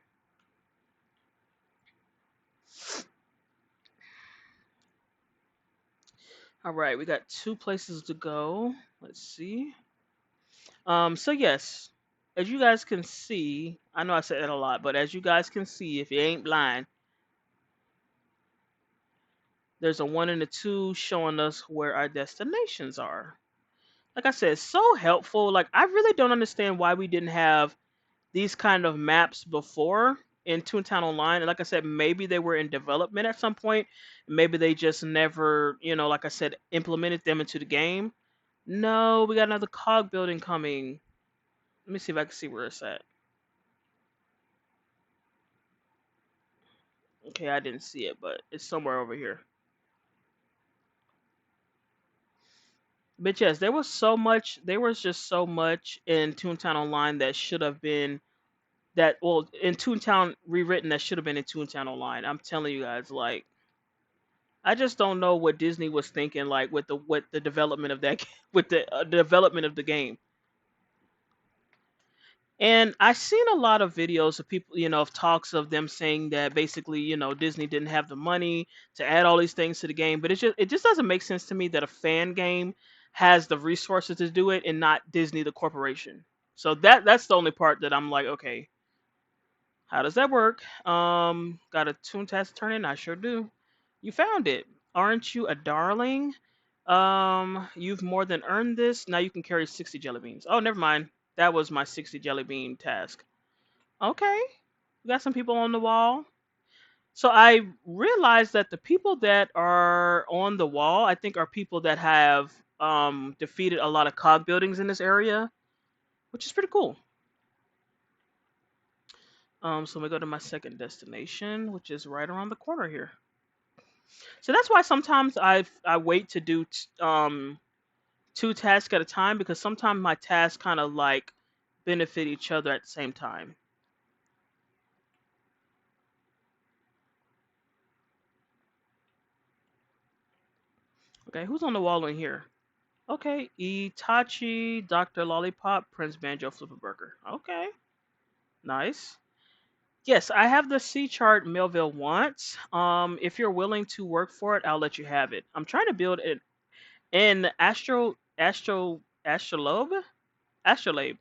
A: All right, we got 2 places to go. Let's see. So yes, as you guys can see, I know I said that a lot, but as you guys can see, if you ain't blind, there's a 1 and a 2 showing us where our destinations are. Like I said, so helpful. Like I really don't understand why we didn't have these kind of maps before in Toontown Online. And like I said, maybe they were in development at some point. Maybe they just never, like I said, implemented them into the game. No, we got another cog building coming. Let me see if I can see where it's at. Okay, I didn't see it, but it's somewhere over here. But yes, there was just so much in Toontown Online that should have been in Toontown Rewritten that should have been in Toontown Online. I'm telling you guys, like I just don't know what Disney was thinking, like with the development of that with the development of the game. And I've seen a lot of videos of people, of talks of them saying that basically, Disney didn't have the money to add all these things to the game. But it just doesn't make sense to me that a fan game has the resources to do it and not Disney the corporation. So that's the only part that I'm like, okay, how does that work? Got a tune test to turn in? I sure do. You found it. Aren't you a darling? You've more than earned this. Now you can carry 60 jelly beans. Oh, never mind. That was my 60 jelly bean task. Okay. We got some people on the wall. So I realized that the people that are on the wall, I think, are people that have defeated a lot of cog buildings in this area, which is pretty cool. So I'm gonna go to my second destination, which is right around the corner here. So that's why sometimes I wait to do two tasks at a time, because sometimes my tasks kind of like benefit each other at the same time. Okay, who's on the wall in here? Okay, Itachi, Dr. Lollipop, Prince Banjo, Flipper Burger. Okay, nice. Yes, I have the C chart Melville wants. If you're willing to work for it, I'll let you have it. I'm trying to build an astrolabe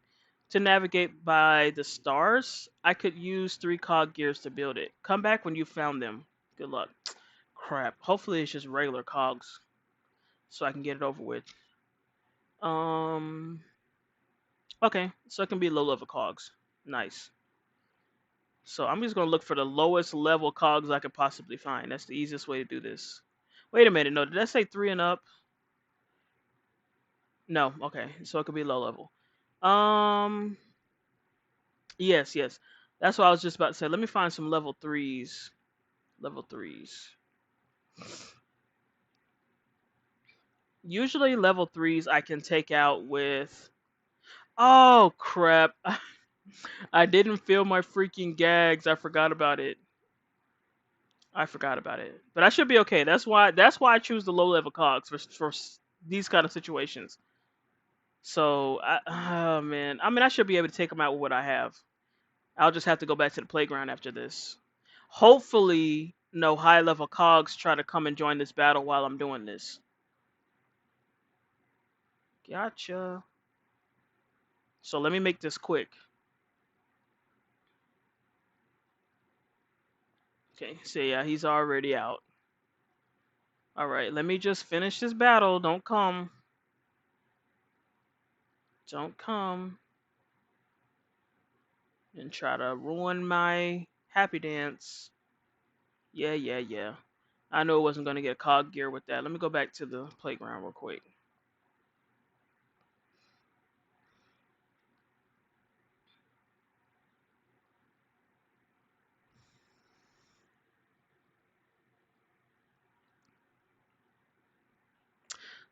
A: to navigate by the stars. I could use 3 cog gears to build it. Come back when you found them. Good luck. Crap. Hopefully it's just regular cogs, so I can get it over with. Um. Okay, so it can be low level cogs. Nice. So I'm just gonna look for the lowest level cogs I could possibly find. That's the easiest way to do this. Wait a minute. No, did I say 3 and up? No. Okay, so it could be low level. Um. Yes, yes. That's what I was just about to say. Let me find some level threes. Level threes. Usually level threes I can take out with. Oh crap! I didn't fill my freaking gags. I forgot about it. I forgot about it. But I should be okay. That's why I choose the low level cogs for these kind of situations. So oh man, I mean I should be able to take them out with what I have. I'll just have to go back to the playground after this. Hopefully, no high level cogs try to come and join this battle while I'm doing this. Gotcha. So let me make this quick. Okay, so yeah, he's already out. Alright, let me just finish this battle. Don't come. Don't come. And try to ruin my happy dance. Yeah, yeah, yeah. I know it wasn't going to get a cog gear with that. Let me go back to the playground real quick.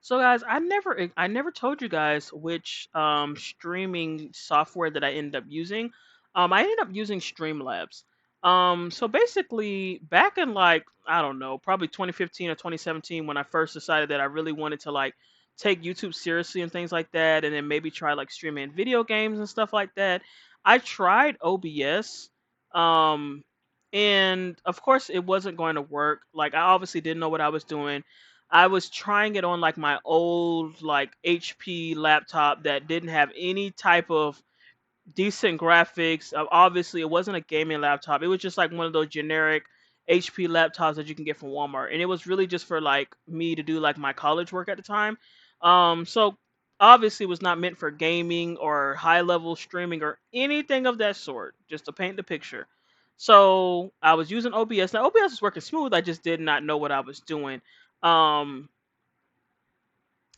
A: So guys, I never told you guys which streaming software that I ended up using. I ended up using Streamlabs. So basically back in like, I don't know, probably 2015 or 2017, when I first decided that I really wanted to like take YouTube seriously and things like that, and then maybe try like streaming video games and stuff like that, I tried OBS. Um and of course it wasn't going to work. Like I obviously didn't know what I was doing. I was trying it on like my old like HP laptop that didn't have any type of decent graphics. Obviously, it wasn't a gaming laptop. It was just like one of those generic HP laptops that you can get from Walmart, and it was really just for like me to do like my college work at the time. So obviously, it was not meant for gaming or high level streaming or anything of that sort. Just to paint the picture. So I was using OBS. Now OBS was working smooth. I just did not know what I was doing. Um,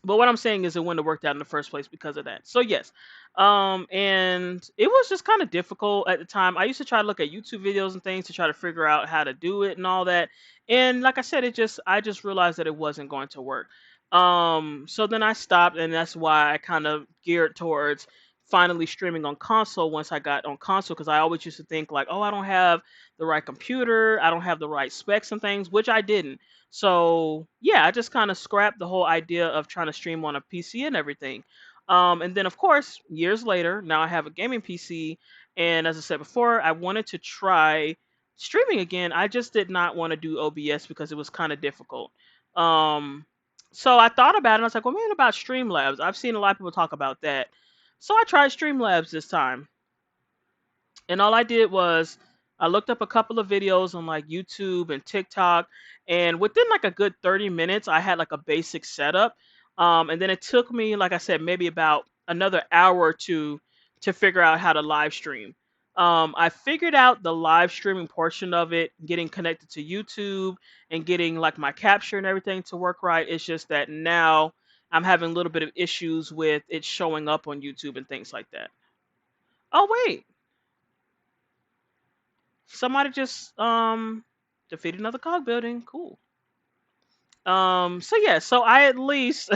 A: but what I'm saying is it wouldn't have worked out in the first place because of that. So yes, and it was just kind of difficult at the time. I used to try to look at YouTube videos and things to try to figure out how to do it and all that. And like I said, I just realized that it wasn't going to work. So then I stopped, and that's why I kind of geared towards finally streaming on console once I got on console, because I always used to think like, oh, I don't have the right computer, I don't have the right specs and things, which I didn't. So yeah, I just kind of scrapped the whole idea of trying to stream on a PC and everything. And then of course, years later, now I have a gaming PC, and as I said before, I wanted to try streaming again. I just did not want to do OBS because it was kind of difficult. Um, so I thought about it, and I was like, well, man, about Streamlabs. I've seen a lot of people talk about that. So I tried Streamlabs this time, and all I did was I looked up a couple of videos on like YouTube and TikTok, and within like a good 30 minutes, I had like a basic setup. And then it took me, like I said, maybe about another hour or two to figure out how to live stream. I figured out the live streaming portion of it, getting connected to YouTube and getting like my capture and everything to work right. It's just that now I'm having a little bit of issues with it showing up on YouTube and things like that. Oh wait, somebody just defeated another cog building. Cool. So yeah, so I at least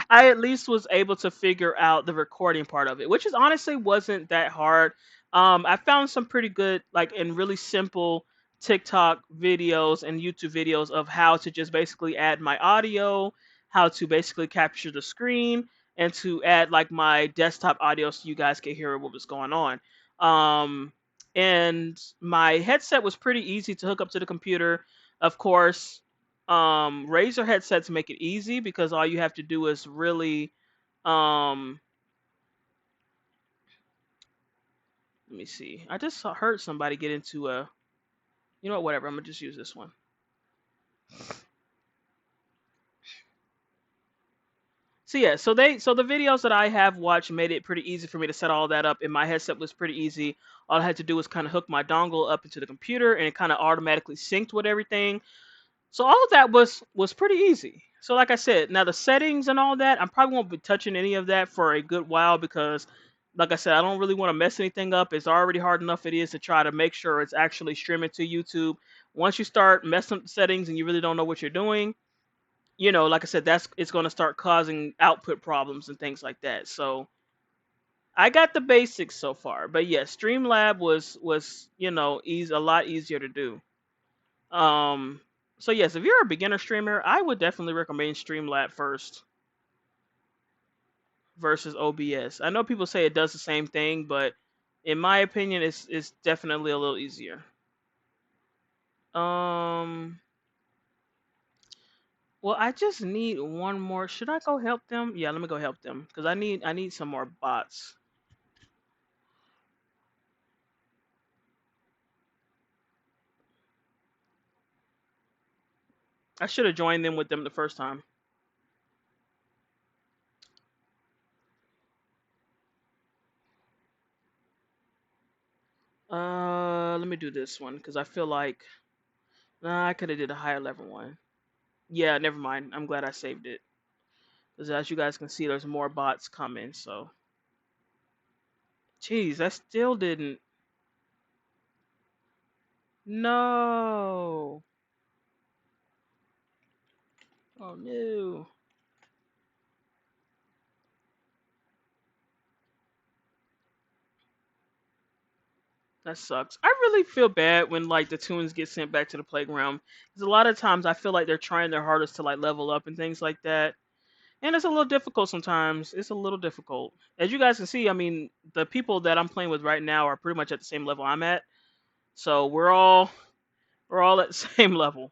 A: I at least was able to figure out the recording part of it, which is honestly wasn't that hard. I found some pretty good, like, and really simple TikTok videos and YouTube videos of how to just basically add my audio, how to basically capture the screen, and to add like my desktop audio so you guys can hear what was going on. Um, and my headset was pretty easy to hook up to the computer. Of course, Razer headsets make it easy because all you have to do is really, um let me see. I just heard somebody get into a, you know what, whatever, I'm gonna just use this one. So yeah, so the videos that I have watched made it pretty easy for me to set all that up, and my headset was pretty easy. All I had to do was kind of hook my dongle up into the computer, and it kind of automatically synced with everything. So all of that was pretty easy. So like I said, now the settings and all that, I probably won't be touching any of that for a good while because, like I said, I don't really want to mess anything up. It's already hard enough it is to try to make sure it's actually streaming to YouTube. Once you start messing up the settings and you really don't know what you're doing, like I said, it's going to start causing output problems and things like that. So I got the basics so far, but yeah, Streamlab was easy, a lot easier to do. Um, so yes, if you're a beginner streamer, I would definitely recommend Streamlab first versus OBS. I know people say it does the same thing, but in my opinion, it's definitely a little easier. Um, well, I just need one more. Should I go help them? Yeah, let me go help them because I need some more bots. I should have joined them with them the first time. Let me do this one because I feel like I could have did a higher level one. Yeah, never mind. I'm glad I saved it. Because as you guys can see, there's more bots coming. So, jeez, I still didn't. No. Oh no. That sucks. I really feel bad when like the tunes get sent back to the playground. Because a lot of times I feel like they're trying their hardest to like level up and things like that. And it's a little difficult sometimes. It's a little difficult. As you guys can see, I mean, the people that I'm playing with right now are pretty much at the same level I'm at. So we're all at the same level.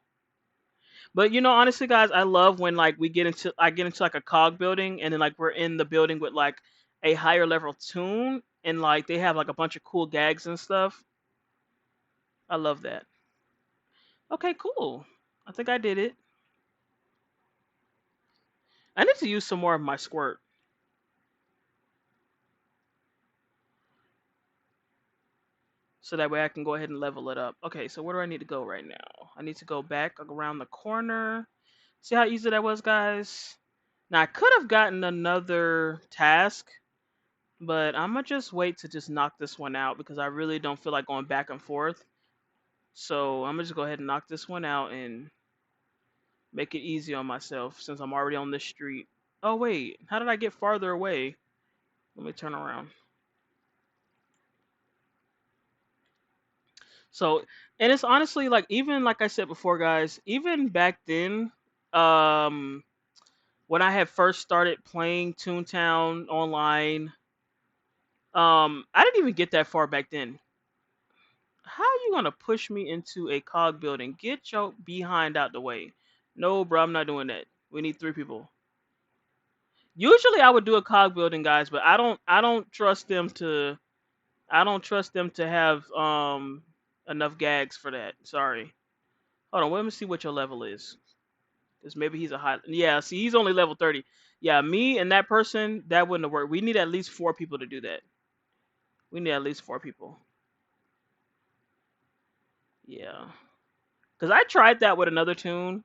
A: But honestly, guys, I love when like I get into like a cog building, and then like we're in the building with like a higher level tune, and like they have like a bunch of cool gags and stuff. I love that. Okay, cool. I think I did it. I need to use some more of my squirt so that way I can go ahead and level it up. Okay, so where do I need to go right now? I need to go back around the corner. See how easy that was, guys? Now I could have gotten another task, but I'm gonna just wait to just knock this one out because I really don't feel like going back and forth. So I'm gonna just go ahead and knock this one out and make it easy on myself since I'm already on this street. Oh wait, how did I get farther away? Let me turn around. So, and it's honestly like even like I said before, guys, even back then, um, when I had first started playing Toontown online, I didn't even get that far back then. How are you gonna push me into a cog building? Get your behind out the way. No, bro, I'm not doing that. We need three people. Usually I would do a cog building, guys, but I don't trust them to have enough gags for that. Sorry. Hold on, let me see what your level is. Because maybe he's a high. Yeah, see, he's only level 30. Yeah, me and that person, that wouldn't have worked. We need at least 4 people to do that. We need at least 4 people. Yeah. Because I tried that with another tune,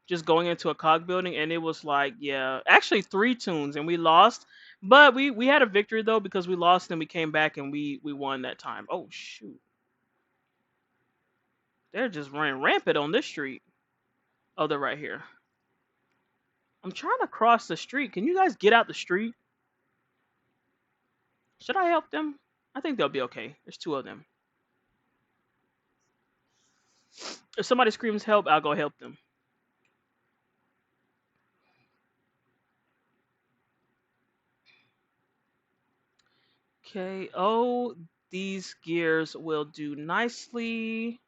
A: just going into a cog building, and it was like, yeah, actually 3 tunes, and we lost. But we had a victory though because we lost and we came back and we won that time. Oh shoot, they're just running rampant on this street. Oh, they're right here. I'm trying to cross the street. Can you guys get out the street? Should I help them? I think they'll be okay. There's 2 of them. If somebody screams help, I'll go help them. Okay. Oh, these gears will do nicely.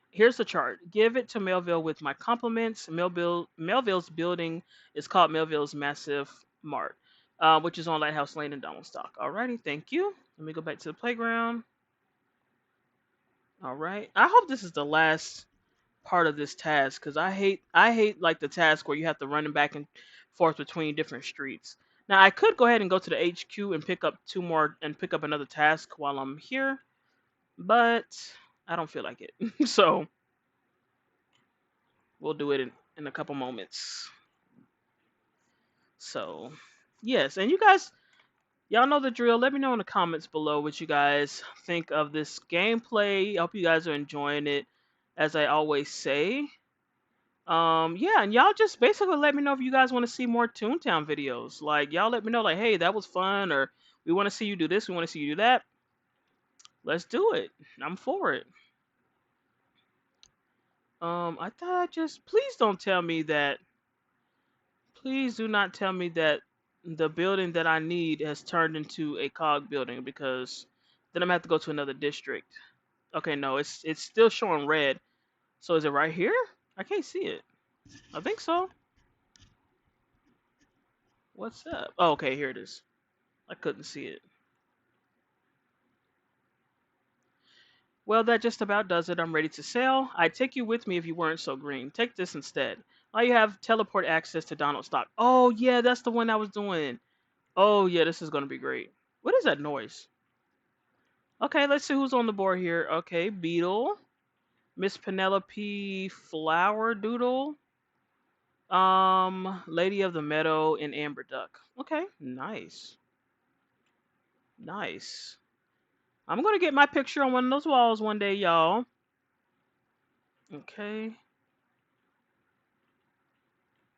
A: Here's the chart. Give it to Melville with my compliments. Melville's building is called Melville's Massive Mart, which is on Lighthouse Lane in Donaldstock. Alrighty, thank you. Let me go back to the playground. All right. I hope this is the last part of this task because I hate like the task where you have to run back and forth between different streets. Now I could go ahead and go to the HQ and pick up 2 more and pick up another task while I'm here, but I don't feel like it. So we'll do it in a couple moments. So yes, and you guys, y'all know the drill. Let me know in the comments below what you guys think of this gameplay. I hope you guys are enjoying it, as I always say. Yeah, and y'all just basically let me know if you guys want to see more Toontown videos. Like y'all let me know like, hey, that was fun, or we want to see you do this, we want to see you do that. Let's do it. I'm for it. I thought just please don't tell me that. Please do not tell me that the building that I need has turned into a cog building because then I'm gonna have to go to another district. Okay, no, it's still showing red. So is it right here? I can't see it. I think so. What's up? Oh, okay, here it is. I couldn't see it. Well, that just about does it. I'm ready to sail. I'd take you with me if you weren't so green. Take this instead. Now you have teleport access to Donald Stock. Oh, yeah, that's the one I was doing. Oh, yeah, this is going to be great. What is that noise? Okay, let's see who's on the board here. Okay, Beetle. Miss Penelope Flower Doodle. Lady of the Meadow and Amber Duck. Okay, nice. Nice. I'm going to get my picture on one of those walls one day, y'all. Okay.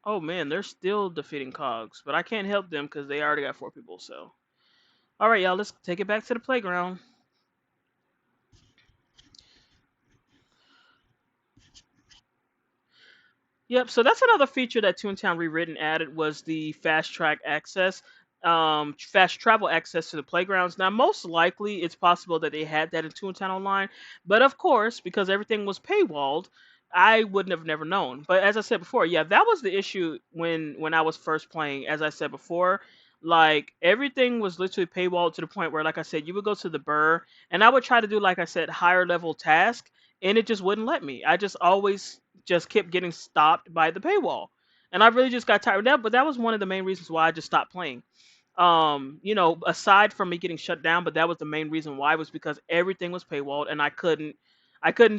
A: Oh man, they're still defeating cogs, but I can't help them because they already got 4 people. So, all right, y'all, let's take it back to the playground. Yep. So that's another feature that Toontown Rewritten added was the fast track access, fast travel access to the playgrounds. Now, most likely, it's possible that they had that in Toontown Online, but of course, because everything was paywalled, I wouldn't have never known. But as I said before, yeah, that was the issue when I was first playing. As I said before, like everything was literally paywalled to the point where, like I said, you would go to the burr, and I would try to do, like I said, higher level task, and it just wouldn't let me. I just always just kept getting stopped by the paywall. And I really just got tired of that, but that was one of the main reasons why I just stopped playing. Aside from me getting shut down, but that was the main reason why was because everything was paywalled and I couldn't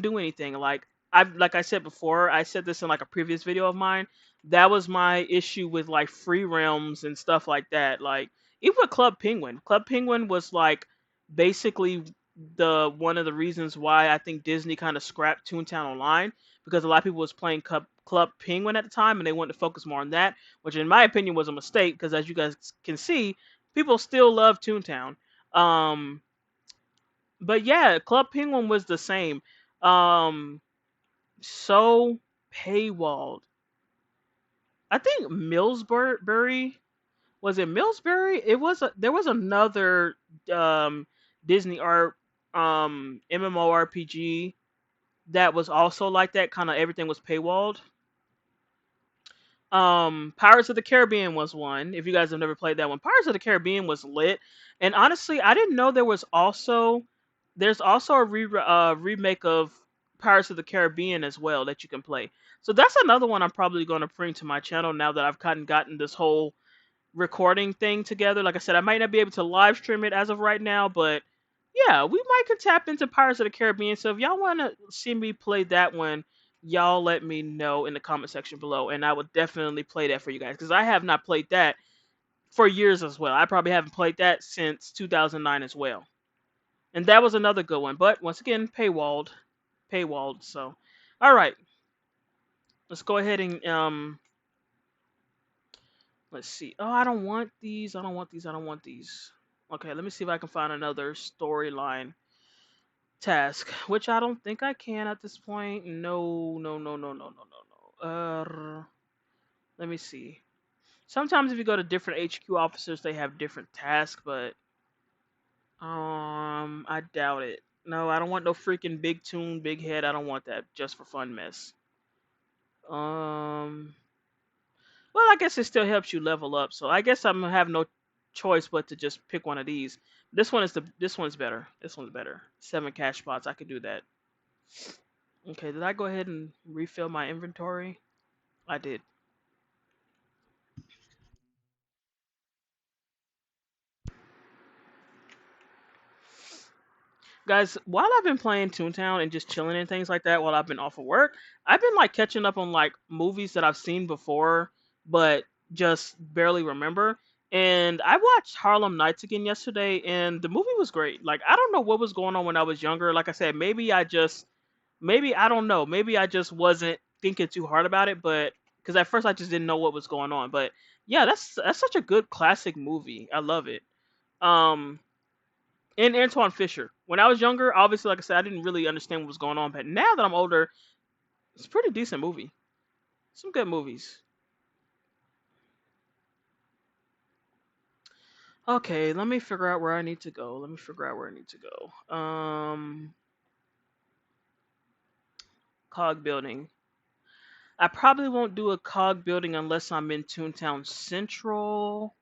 A: do anything. Like I said before, I said this in like a previous video of mine. That was my issue with like free realms and stuff like that. Like even with Club Penguin. Club Penguin was like basically the one of the reasons why I think Disney kind of scrapped Toontown Online because a lot of people was playing Club Penguin at the time and they wanted to focus more on that, which in my opinion was a mistake because as you guys can see, people still love Toontown. Um, but yeah, Club Penguin was the same. Um, so paywalled. I think Millsbury was it Millsbury? There was another um Disney art MMORPG that was also like that. Kind of everything was paywalled. Pirates of the Caribbean was one. If you guys have never played that one, Pirates of the Caribbean was lit. And honestly, I didn't know there was also There's also a remake of Pirates of the Caribbean as well that you can play. So that's another one I'm probably going to bring to my channel now that I've kind of gotten this whole recording thing together. Like I said, I might not be able to live stream it as of right now, but yeah, we might can tap into Pirates of the Caribbean. So if y'all want to see me play that one, y'all let me know in the comment section below, and I will definitely play that for you guys because I have not played that for years as well. I probably haven't played that since 2009 as well, and that was another good one. But once again, paywalled. So, all right, let's go ahead and let's see. Oh, I don't want these. I don't want these. I don't want these. Okay, let me see if I can find another storyline task, which I don't think I can at this point. No, no, no, no, no, no, no, no. Let me see. Sometimes if you go to different HQ officers, they have different tasks, but I doubt it. No, I don't want no freaking big tune, big head. I don't want that. Just for fun mess. Um, well, I guess it still helps you level up. So I guess I'm gonna have no choice but to just pick one of these. This one's better. This one's better. 7 cash spots. I could do that. Okay, did I go ahead and refill my inventory? I did. Guys, while I've been playing Toontown and just chilling and things like that while I've been off of work, I've been like catching up on like movies that I've seen before but just barely remember. And I watched Harlem Nights again yesterday and the movie was great. Like I don't know what was going on when I was younger. Like I said, maybe I don't know. Maybe I just wasn't thinking too hard about it, but because at first I just didn't know what was going on. But yeah, that's such a good classic movie. I love it. Um and Antoine Fisher. When I was younger, obviously, like I said, I didn't really understand what was going on. But now that I'm older, it's a pretty decent movie. Some good movies. Okay, let me figure out where I need to go. Let me figure out where I need to go. Cog building. I probably won't do a cog building unless I'm in Toontown Central.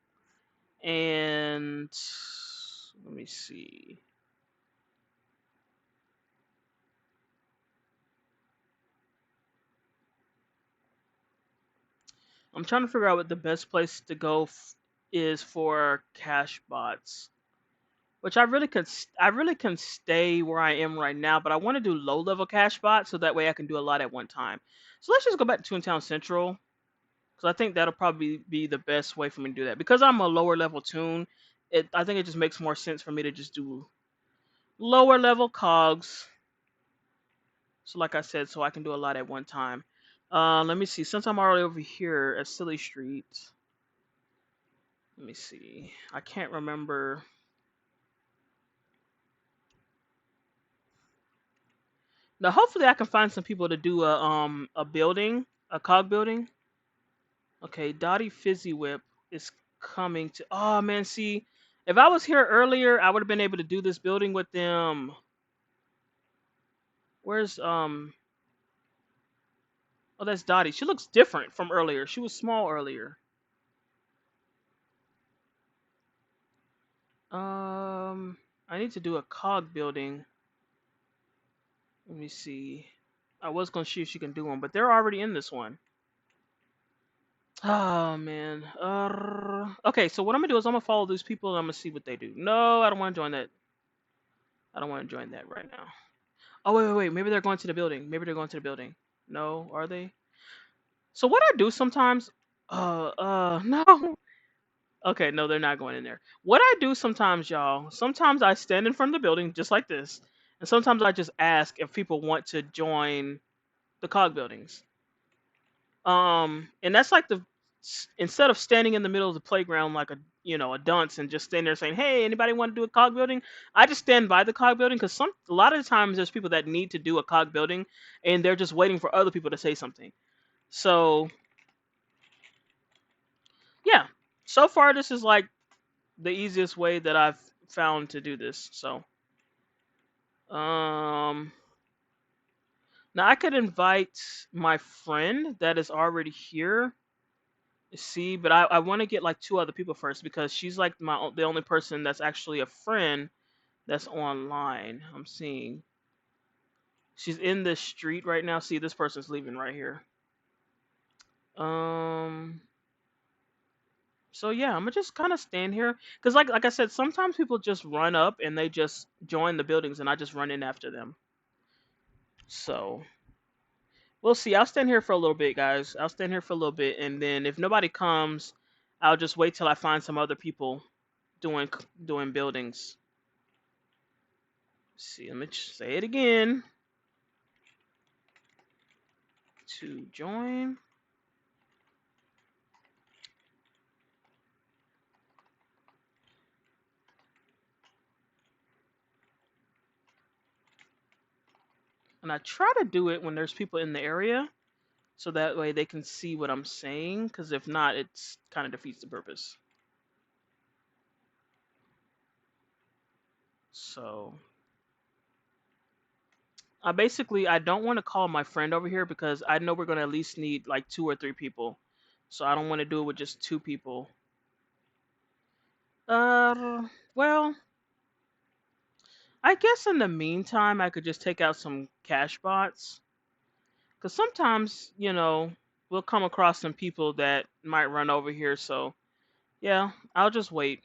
A: And let me see. I'm trying to figure out what the best place to go is for cash bots. Which I really can stay where I am right now, but I want to do low level cash bots so that way I can do a lot at one time. So let's just go back to Toontown Central because I think that'll probably be the best way for me to do that. Because I'm a lower level tune, I think it just makes more sense for me to just do lower level cogs. So like I said, so I can do a lot at one time. Let me see. Since I'm already over here at Silly Street, let me see. I can't remember. Now, hopefully, I can find some people to do a building, a cog building. Okay, Dottie Fizzy Whip is coming to. Oh man, see, if I was here earlier, I would have been able to do this building with them. Where's Oh, that's Dottie. She looks different from earlier. She was small earlier. I need to do a cog building. Let me see. I was gonna see if she can do one, but they're already in this one. Oh man. Okay, so what I'm gonna do is I'm gonna follow these people and I'm gonna see what they do. No, I don't want to join that. I don't want to join that right now. Oh wait, wait, wait. Maybe they're going to the building. Maybe they're going to the building. No, are they? So what I do sometimes. No. Okay, no, they're not going in there. What I do sometimes, y'all. Sometimes I stand in front of the building just like this, and sometimes I just ask if people want to join the cog buildings. And that's like instead of standing in the middle of the playground like a dunce and just standing there saying, "Hey, anybody want to do a cog building?" I just stand by the cog building because a lot of the times there's people that need to do a cog building, and they're just waiting for other people to say something. So yeah, so far this is like the easiest way that I've found to do this. So um, now I could invite my friend that is already here. See, but I want to get like 2 other people first because she's like the only person that's actually a friend that's online. I'm seeing she's in this street right now. See, this person's leaving right here. Um. So yeah, I'm gonna just kind of stand here because, like I said, sometimes people just run up and they just join the buildings, and I just run in after them. So we'll see. I'll stand here for a little bit, guys. I'll stand here for a little bit, and then if nobody comes, I'll just wait till I find some other people doing buildings. Let's see, let me say it again. To join. And I try to do it when there's people in the area, so that way they can see what I'm saying. Because if not, it's kind of defeats the purpose. So I don't want to call my friend over here because I know we're gonna at least need like 2 or 3 people. So I don't want to do it with just 2 people. Well, I guess in the meantime I could just take out some cash bots because sometimes we'll come across some people that might run over here. So yeah, I'll just wait.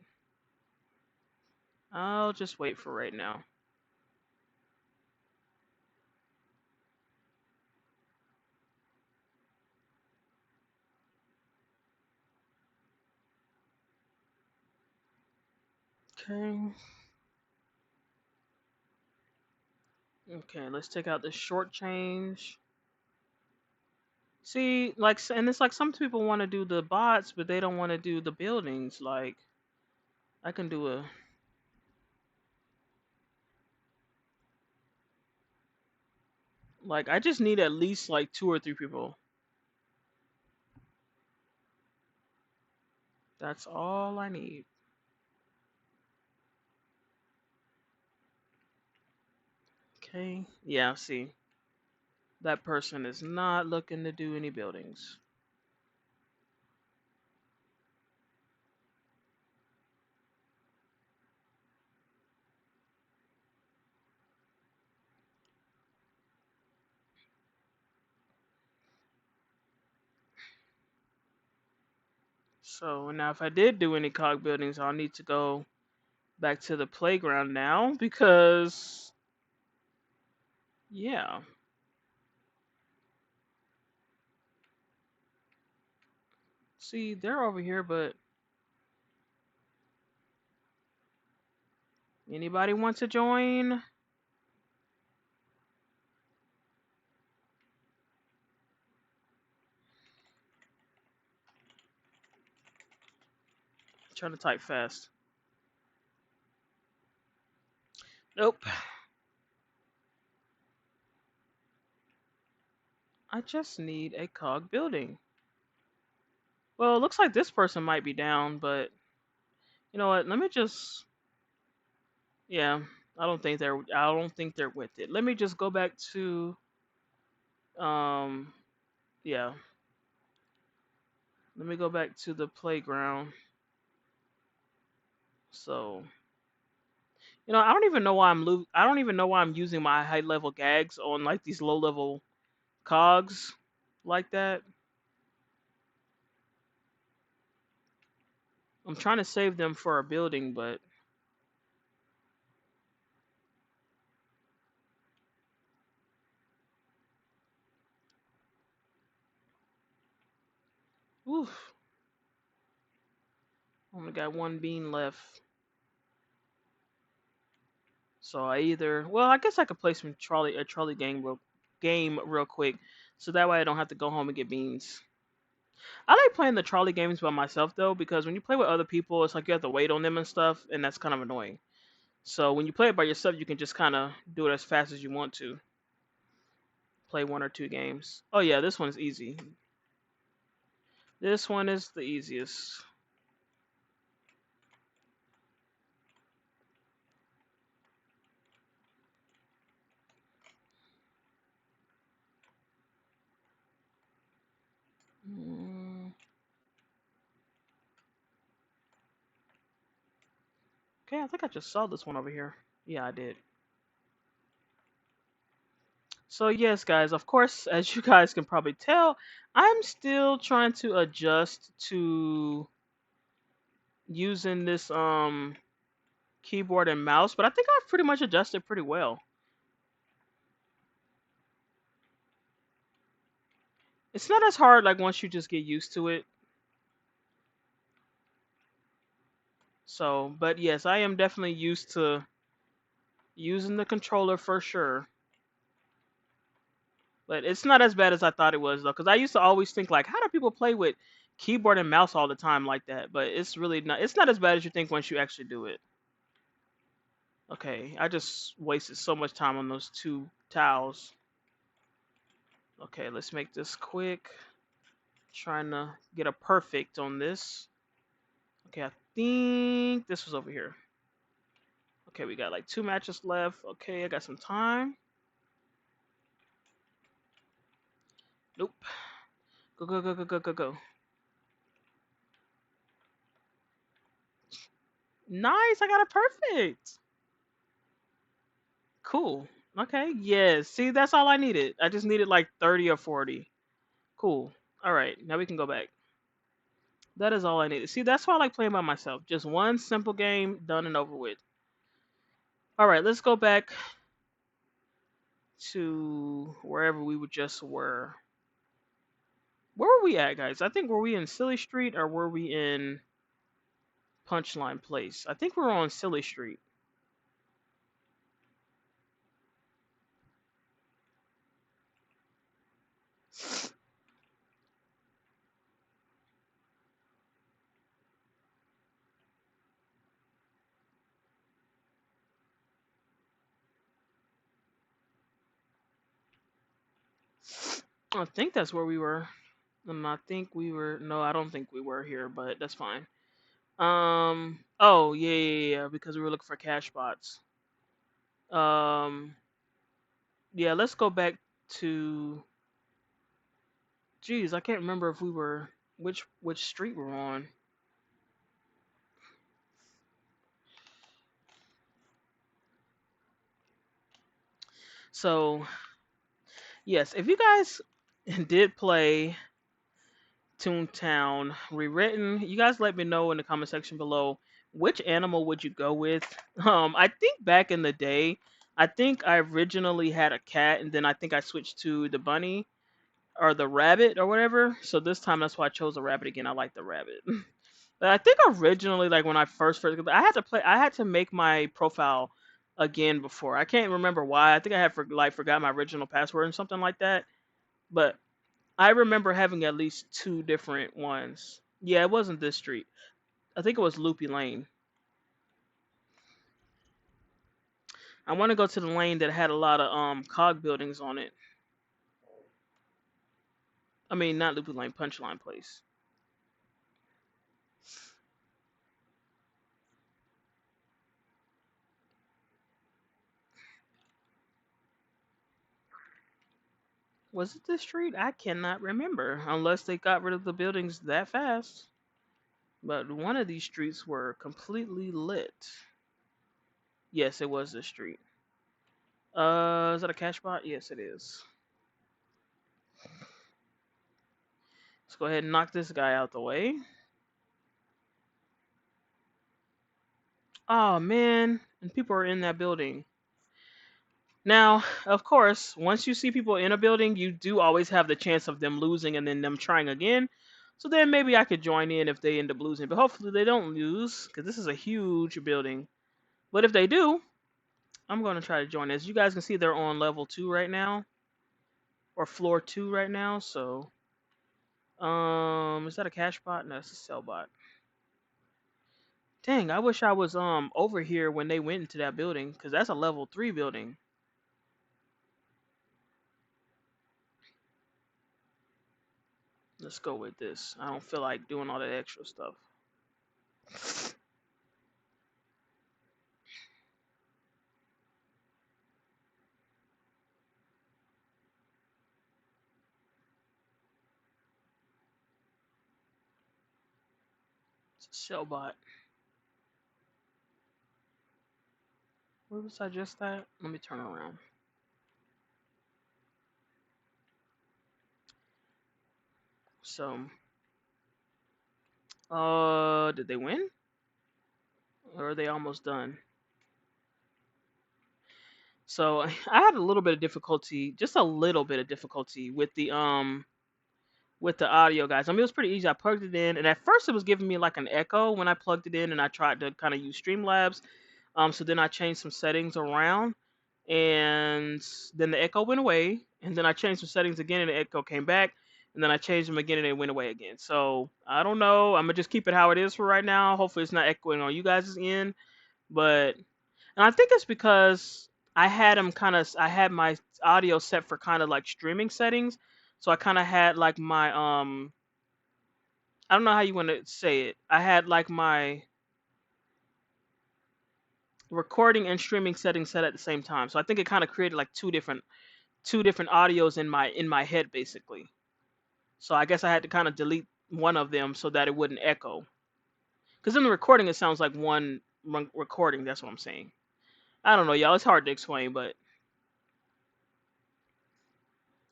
A: I'll just wait for right now. Okay. Okay, let's take out the short change. See, and it's like some people want to do the bots, but they don't want to do the buildings. Like, I can do I just need at least like 2 or 3 people. That's all I need. Okay, yeah, see, that person is not looking to do any buildings. So now if I did do any cog buildings, I'll need to go back to the playground now because, yeah. See, they're over here, but anybody want to join? Trying to type fast. Nope. I just need a cog building. Well, it looks like this person might be down, but you know what? Let me just, yeah, I don't think they're with it. Let me just go back to um yeah. Let me go back to the playground. So, I don't even know why I'm using my high level gags on like these low level cogs like that. I'm trying to save them for a building, but oof, only got one bean left. So I guess I could play some trolley game real quick, so that way I don't have to go home and get beans. I like playing the trolley games by myself though, because when you play with other people, it's like you have to wait on them and stuff, and that's kind of annoying. So when you play it by yourself, you can just kind of do it as fast as you want to. Play 1 or 2 games. Oh yeah, this one's easy. This one is the easiest. Mm, okay, I think I just saw this one over here. Yeah, I did. So yes, guys, of course, as you guys can probably tell, I'm still trying to adjust to using this keyboard and mouse, but I think I've pretty much adjusted pretty well. It's not as hard like once you just get used to it. So, but yes, I am definitely used to using the controller for sure. But it's not as bad as I thought it was though, because I used to always think like, how do people play with keyboard and mouse all the time like that? But it's really not. It's not as bad as you think once you actually do it. Okay, I just wasted so much time on those two tiles. Okay, let's make this quick. Trying to get a perfect on this. Okay, I think this was over here. Okay, we got like 2 matches left. Okay, I got some time. Nope. Go, go, go, go, go, go, go. Nice, I got a perfect. Cool. Okay, yes. See, that's all I needed. I just needed like 30 or 40. Cool. All right, now we can go back. That is all I needed. See, that's why I like playing by myself. Just one simple game, done and over with. All right, let's go back to wherever we just were. Where were we at, guys? I think were we in Silly Street or were we in Punchline Place? I think we're on Silly Street. I think that's where we were. I think we were. No, I don't think we were here, but that's fine. Oh yeah, yeah, yeah. Because we were looking for cash bots. Um. Yeah. Let's go back to. Geez, I can't remember if we were which street we're on. So yes, if you guys did play Toontown Rewritten, you guys let me know in the comment section below which animal would you go with. I think back in the day, I think I originally had a cat, and then I think I switched to the bunny or the rabbit or whatever. So this time that's why I chose a rabbit again. I like the rabbit. But I think originally, like when I first, I had to play. I had to make my profile again before. I can't remember why. I think I had forgot my original password and something like that. But I remember having at least two different ones. Yeah, it wasn't this street. I think it was Loopy Lane. I want to go to the lane that had a lot of cog buildings on it. I mean, not Loopy Lane, Punchline Place. Was it this street? I cannot remember unless they got rid of the buildings that fast. But one of these streets were completely lit. Yes, it was this street. Is that a cash bot? Yes, it is. Let's go ahead and knock this guy out the way. Oh man, and people are in that building. Now, of course, once you see people in a building, you do always have the chance of them losing and then them trying again. So then maybe I could join in if they end up losing. But hopefully they don't lose, because this is a huge building. But if they do, I'm going to try to join. As you guys can see, they're on level 2 right now. Or floor 2 right now, so... is that a cash bot? No, it's a sell bot. Dang, I wish I was over here when they went into that building, because that's a level 3 building. Let's go with this. I don't feel like doing all that extra stuff. It's a shell bot. Where was I just at? Let me turn around. So, did they win? Or are they almost done? So I had a little bit of difficulty, just a little bit of difficulty with the audio, guys. I mean, it was pretty easy. I plugged it in, and at first it was giving me like an echo when I plugged it in, and I tried to kind of use Streamlabs. So then I changed some settings around, and then the echo went away. And then I changed some settings again, and the echo came back. And then I changed them again, and it went away again. So I don't know. I'm gonna just keep it how it is for right now. Hopefully, it's not echoing on you guys' end. But and I think it's because I had my audio set for kind of like streaming settings. So I kind of had like my I don't know how you want to say it. I had like my recording and streaming settings set at the same time. So I think it kind of created like two different audios in my head basically. So I guess I had to kind of delete one of them so that it wouldn't echo. Because in the recording it sounds like one recording. That's what I'm saying. I don't know, y'all. It's hard to explain, but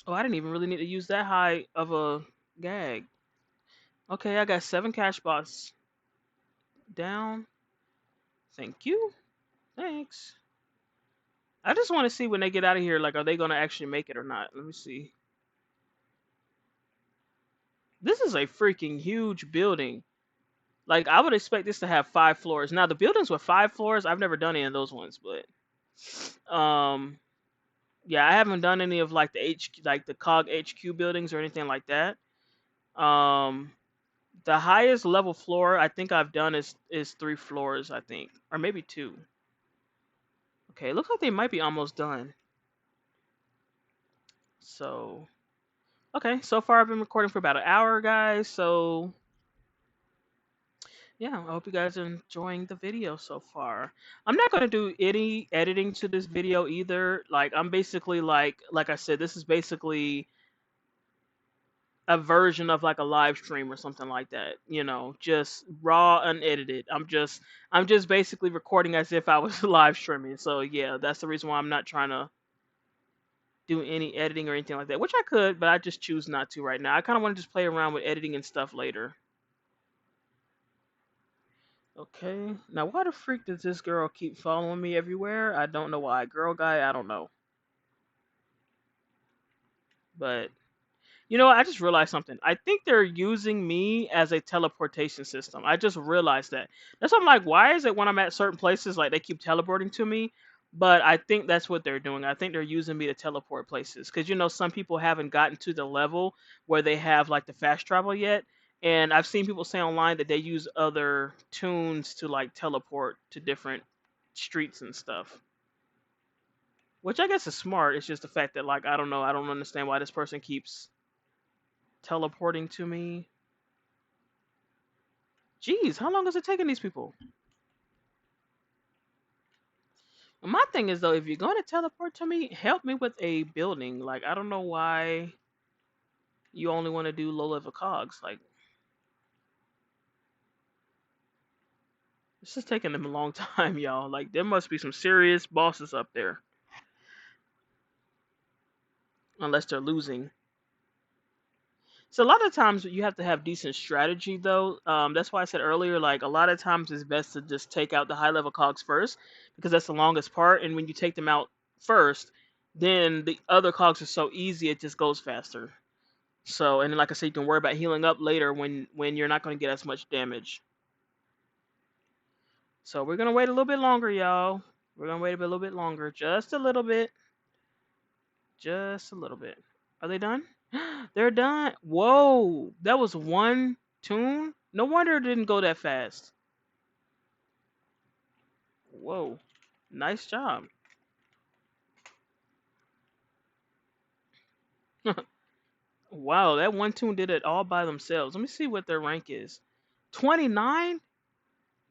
A: oh, I didn't even really need to use that high of a gag. Okay, I got 7 cash bots down. Thank you. Thanks. I just want to see when they get out of here, like, are they going to actually make it or not? Let me see. This is a freaking huge building. Like, I would expect this to have 5 floors. Now, the buildings with 5 floors, I've never done any of those ones, but, yeah, I haven't done any of, like, the COG HQ buildings or anything like that. The highest level floor I think I've done is 3 floors, I think, or maybe 2. Okay, it looks like they might be almost done. So, okay, so far I've been recording for about an hour, guys. So, yeah, I hope you guys are enjoying the video so far. I'm not going to do any editing to this video either. Like, I'm basically like I said, this is basically a version of like a live stream or something like that, you know, just raw, unedited. I'm just basically recording as if I was live streaming. So yeah, that's the reason why I'm not trying to do any editing or anything like that, which I could, but I just choose not to right now. I kind of want to just play around with editing and stuff later. Okay, now why the freak does this girl keep following me everywhere? I don't know why. Girl, guy, I don't know. But you know what? I just realized something. I think they're using me as a teleportation system. I just realized that. That's why I'm like, why is it when I'm at certain places, like they keep teleporting to me? But I think that's what they're doing. I think they're using me to teleport places. Because, you know, some people haven't gotten to the level where they have like the fast travel yet. And I've seen people say online that they use other tunes to like teleport to different streets and stuff. Which I guess is smart. It's just the fact that, like, I don't know. I don't understand why this person keeps teleporting to me. Jeez, how long is it taking these people? My thing is though, if you're gonna teleport to me, help me with a building. Like, I don't know why you only want to do low level cogs. Like, this is taking them a long time, y'all. Like, there must be some serious bosses up there, unless they're losing. So a lot of times you have to have decent strategy though. That's why I said earlier, like a lot of times it's best to just take out the high level cogs first because that's the longest part. And when you take them out first, then the other cogs are so easy it just goes faster. So and then like I said, you can worry about healing up later when you're not going to get as much damage. So we're gonna wait a little bit longer, y'all. We're gonna wait a little bit longer, just a little bit, just a little bit. Are they done? They're done. Whoa, that was one tune. No wonder it didn't go that fast. Whoa, nice job. Wow, that one tune did it all by themselves. Let me see what their rank is. 29?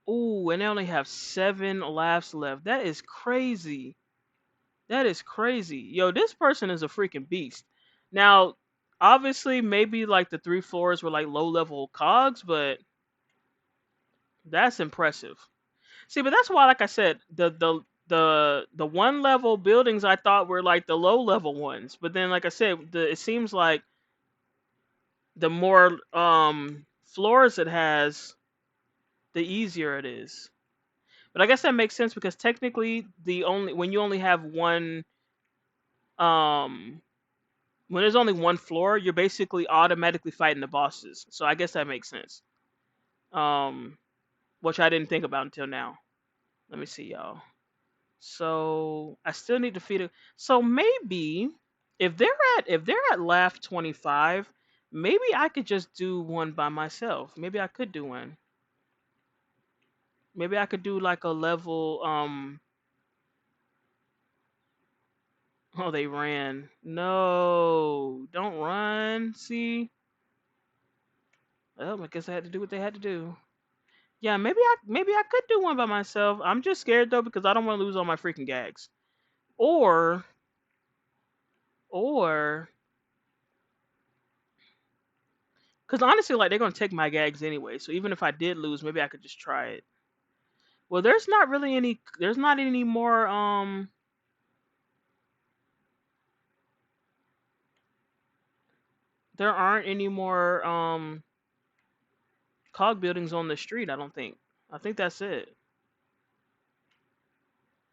A: Ooh, and they only have 7 laughs left. That is crazy. That is crazy. Yo, this person is a freaking beast. Now, obviously, maybe like the 3 floors were like low level cogs, but that's impressive. See, but that's why, like I said, the one level buildings I thought were like the low level ones, but then like I said, it seems like the more floors it has, the easier it is. But I guess that makes sense because technically the only when you only have one um when there's only one floor, you're basically automatically fighting the bosses. So I guess that makes sense. Um which I didn't think about until now. Let me see, y'all. So I still need to feed it. So maybe if they're at laugh 25, maybe I could just do one by myself. Maybe I could do one. Maybe I could do like a level oh, they ran. No, don't run. See? Well, I guess I had to do what they had to do. Yeah, maybe I could do one by myself. I'm just scared though because I don't want to lose all my freaking gags. Or or because honestly, like they're gonna take my gags anyway. So even if I did lose, maybe I could just try it. Well, there's not really any. There's not any more. There aren't any more cog buildings on the street. I don't think. I think that's it.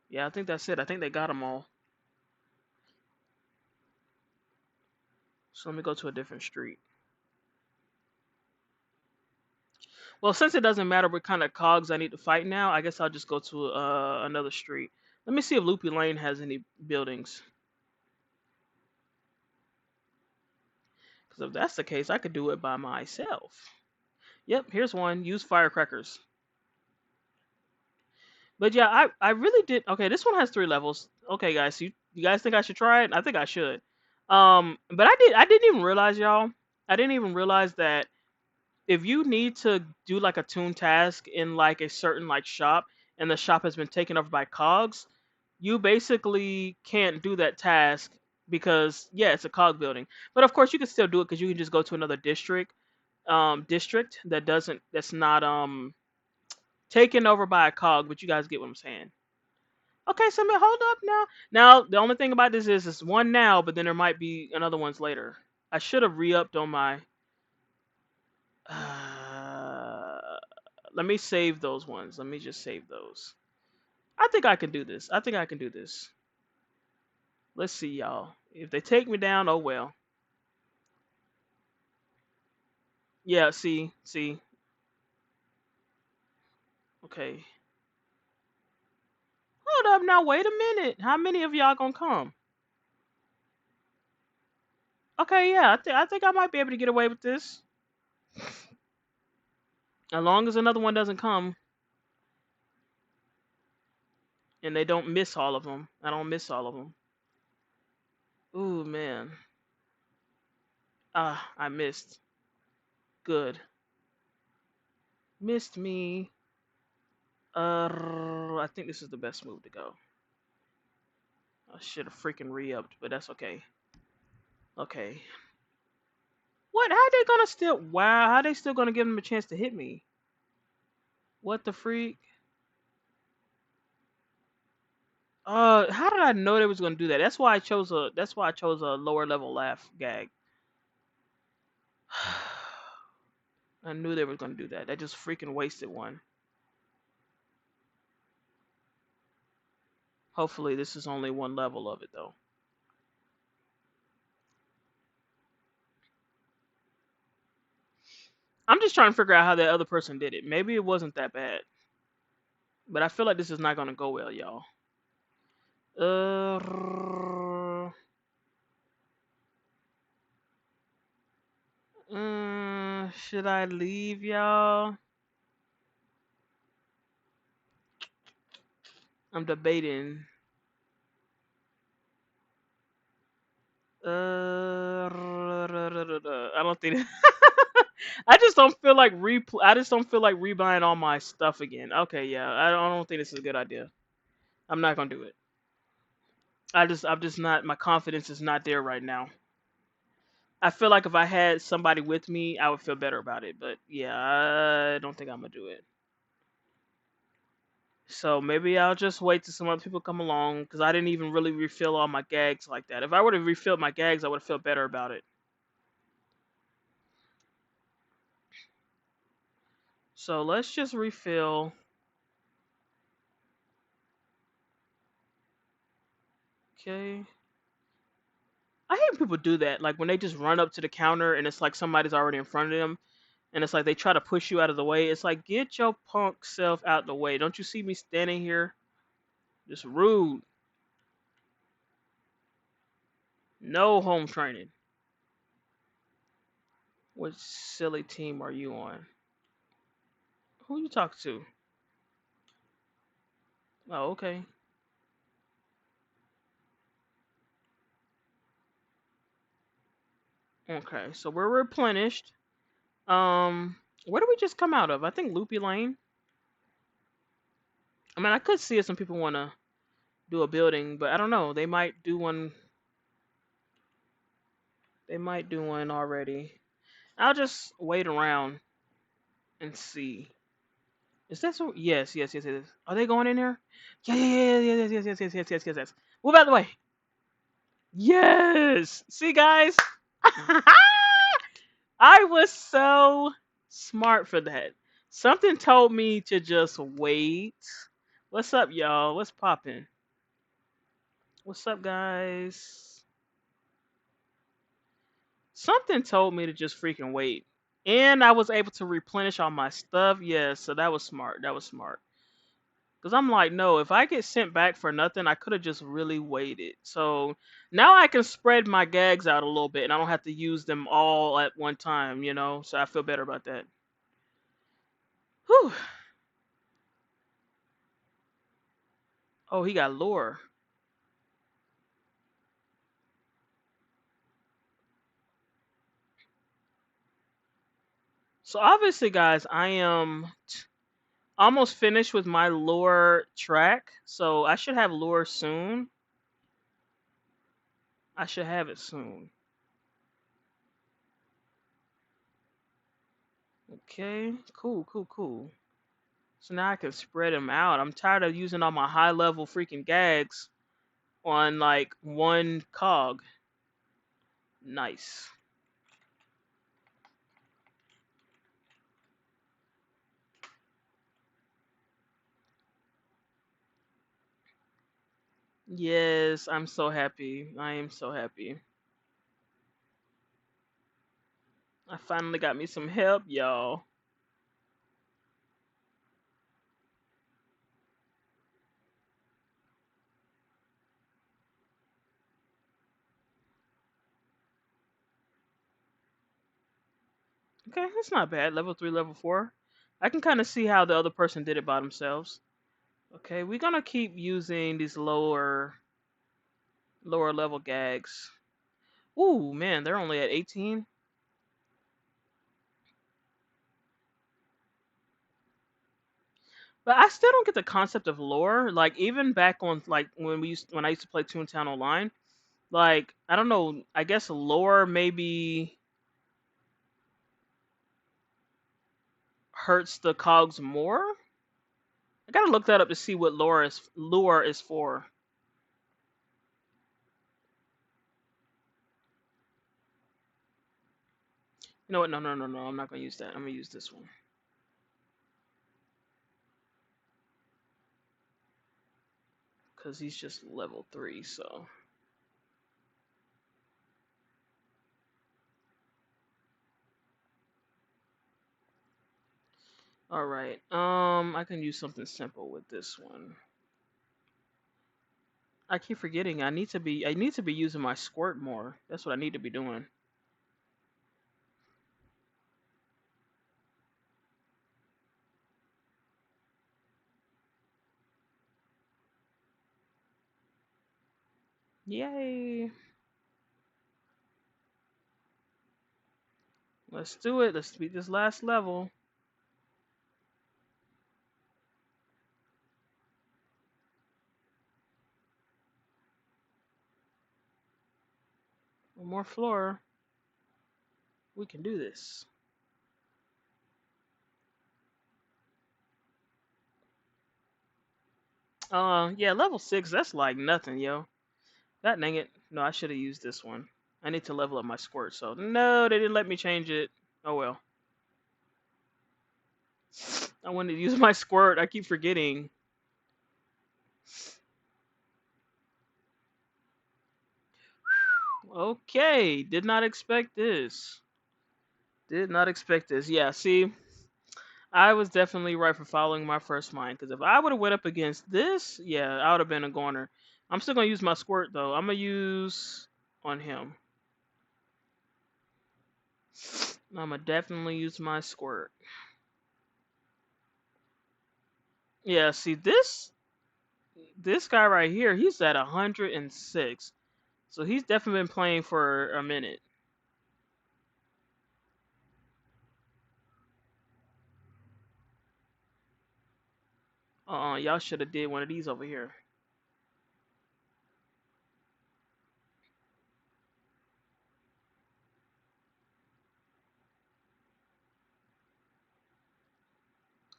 A: Yeah, I think that's it. I think they got them all. So let me go to a different street. Well, since it doesn't matter what kind of cogs I need to fight now, I guess I'll just go to another street. Let me see if Loopy Lane has any buildings. Because if that's the case, I could do it by myself. Yep, here's one. Use firecrackers. But yeah, I really did. Okay, this one has 3 levels. Okay, guys, you guys think I should try it? I think I should. But I didn't even realize, y'all. I didn't even realize that if you need to do like a tune task in like a certain like shop, and the shop has been taken over by cogs, you basically can't do that task because yeah, it's a cog building. But of course, you can still do it because you can just go to another district that's not taken over by a cog. But you guys get what I'm saying. Okay, so man, hold up now. Now the only thing about this is it's one now, but then there might be another ones later. I should have re-upped on my. Let me save those ones. Let me just save those. I think I can do this. I think I can do this. Let's see, y'all. If they take me down, oh well. Yeah, see. Okay. Hold up now. Wait a minute. How many of y'all gonna come? Okay, yeah. I think I might be able to get away with this. As long as another one doesn't come and they don't miss all of them. I don't miss all of them. Ooh man. Ah, I missed. Good. Missed me. I think this is the best move to go. I should have freaking re-upped, but that's okay. Okay. What? How they gonna still? Wow. How they still gonna give them a chance to hit me? What the freak? How did I know they was gonna do that? That's why I chose a. That's why I chose a lower level laugh gag. I knew they were gonna do that. That just freaking wasted one. Hopefully, this is only one level of it though. I'm just trying to figure out how that other person did it. Maybe it wasn't that bad, but I feel like this is not gonna go well, y'all. Should I leave, y'all? I'm debating. I don't think. I just don't feel like I just don't feel like rebuying all my stuff again. Okay, yeah, I don't think this is a good idea. I'm not gonna do it. I'm just not. My confidence is not there right now. I feel like if I had somebody with me, I would feel better about it. But yeah, I don't think I'm gonna do it. So maybe I'll just wait till some other people come along because I didn't even really refill all my gags like that. If I would have refilled my gags, I would have felt better about it. So let's just refill. Okay. I hate when people do that. Like when they just run up to the counter and it's like somebody's already in front of them and it's like they try to push you out of the way. It's like, get your punk self out the way. Don't you see me standing here? Just rude. No home training. What silly team are you on? Who you talk to? Oh, okay. Okay, so we're replenished. Where did we just come out of? I think Loopy Lane. I mean, I could see if some people want to do a building, but I don't know. They might do one. They might do one already. I'll just wait around and see. Is that so? Yes, yes, yes, yes. Are they going in there? Yeah, yeah, yeah, yeah, yes, yes, yes, yes, yes, yes, yes, yes. Move out of the way. Yes. See, guys. I was so smart for that. Something told me to just wait. What's up, y'all? What's poppin'? What's up, guys? Something told me to just freaking wait. And I was able to replenish all my stuff. Yeah, so that was smart. That was smart. Because I'm like, no, if I get sent back for nothing, I could have just really waited. So now I can spread my gags out a little bit and I don't have to use them all at one time, you know? So I feel better about that. Whew. Oh, he got lore. So obviously, guys, I am almost finished with my lure track. So I should have lure soon. I should have it soon. Okay, cool, cool, cool. So now I can spread them out. I'm tired of using all my high level freaking gags on like one cog. Nice. Yes, I'm so happy. I am so happy. I finally got me some help, y'all. Okay, that's not bad. Level 3, level 4. I can kind of see how the other person did it by themselves. Okay, we're gonna keep using these lower level gags. Ooh, man, they're only at 18. But I still don't get the concept of lore. Like even back on like when I used to play Toontown Online, like I don't know, I guess lore maybe hurts the cogs more. I gotta look that up to see what lore is for. You know what? No, no, no, no. I'm not gonna use that. I'm gonna use this one because he's just level 3. So all right. I can use something simple with this one. I keep forgetting. I need to be using my squirt more. That's what I need to be doing. Yay! Let's do it. Let's beat this last level. One more floor. We can do this. Yeah, level 6, that's like nothing, yo. God dang it. No, I should have used this one. I need to level up my squirt, so no, they didn't let me change it. Oh well. I wanted to use my squirt. I keep forgetting. Okay, did not expect this. Did not expect this. Yeah, see, I was definitely right for following my first mind. Because if I would have went up against this, yeah, I would have been a goner. I'm still gonna use my squirt though. I'm gonna use on him. I'm gonna definitely use my squirt. Yeah, see this guy right here, he's at 106. So he's definitely been playing for a minute. Y'all should have did one of these over here.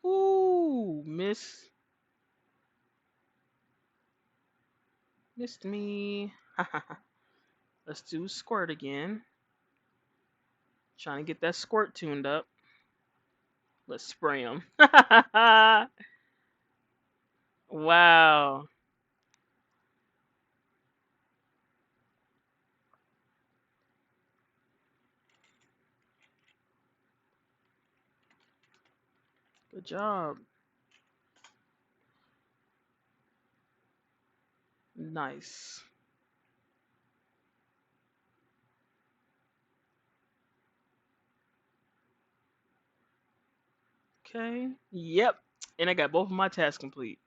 A: Ooh, missed me. Let's do squirt again. Trying to get that squirt tuned up. Let's spray him. Wow. Good job. Nice. Okay. Yep. And I got both of my tasks complete.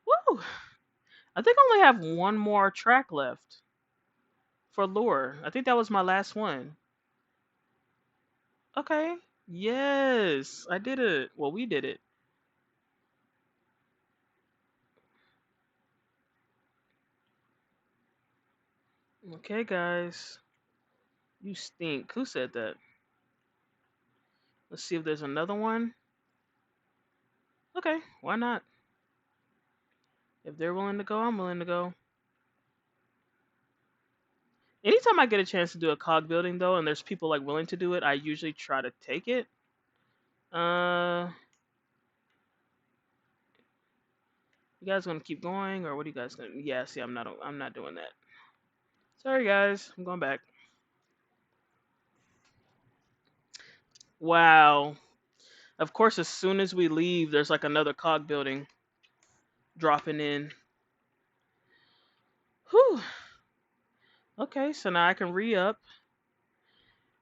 A: Woo! I think I only have one more track left for lure. I think that was my last one. Okay. Yes, I did it. Well, we did it. Okay, guys. You stink. Who said that? Let's see if there's another one. Okay, why not? If they're willing to go, I'm willing to go. Anytime I get a chance to do a cog building though, and there's people like willing to do it, I usually try to take it. Uh, you guys gonna keep going, or what are you guys gonna? Yeah, see, I'm not doing that. Sorry, guys, I'm going back. Wow. Of course, as soon as we leave, there's like another cog building dropping in. Whew. Okay, so now I can re-up,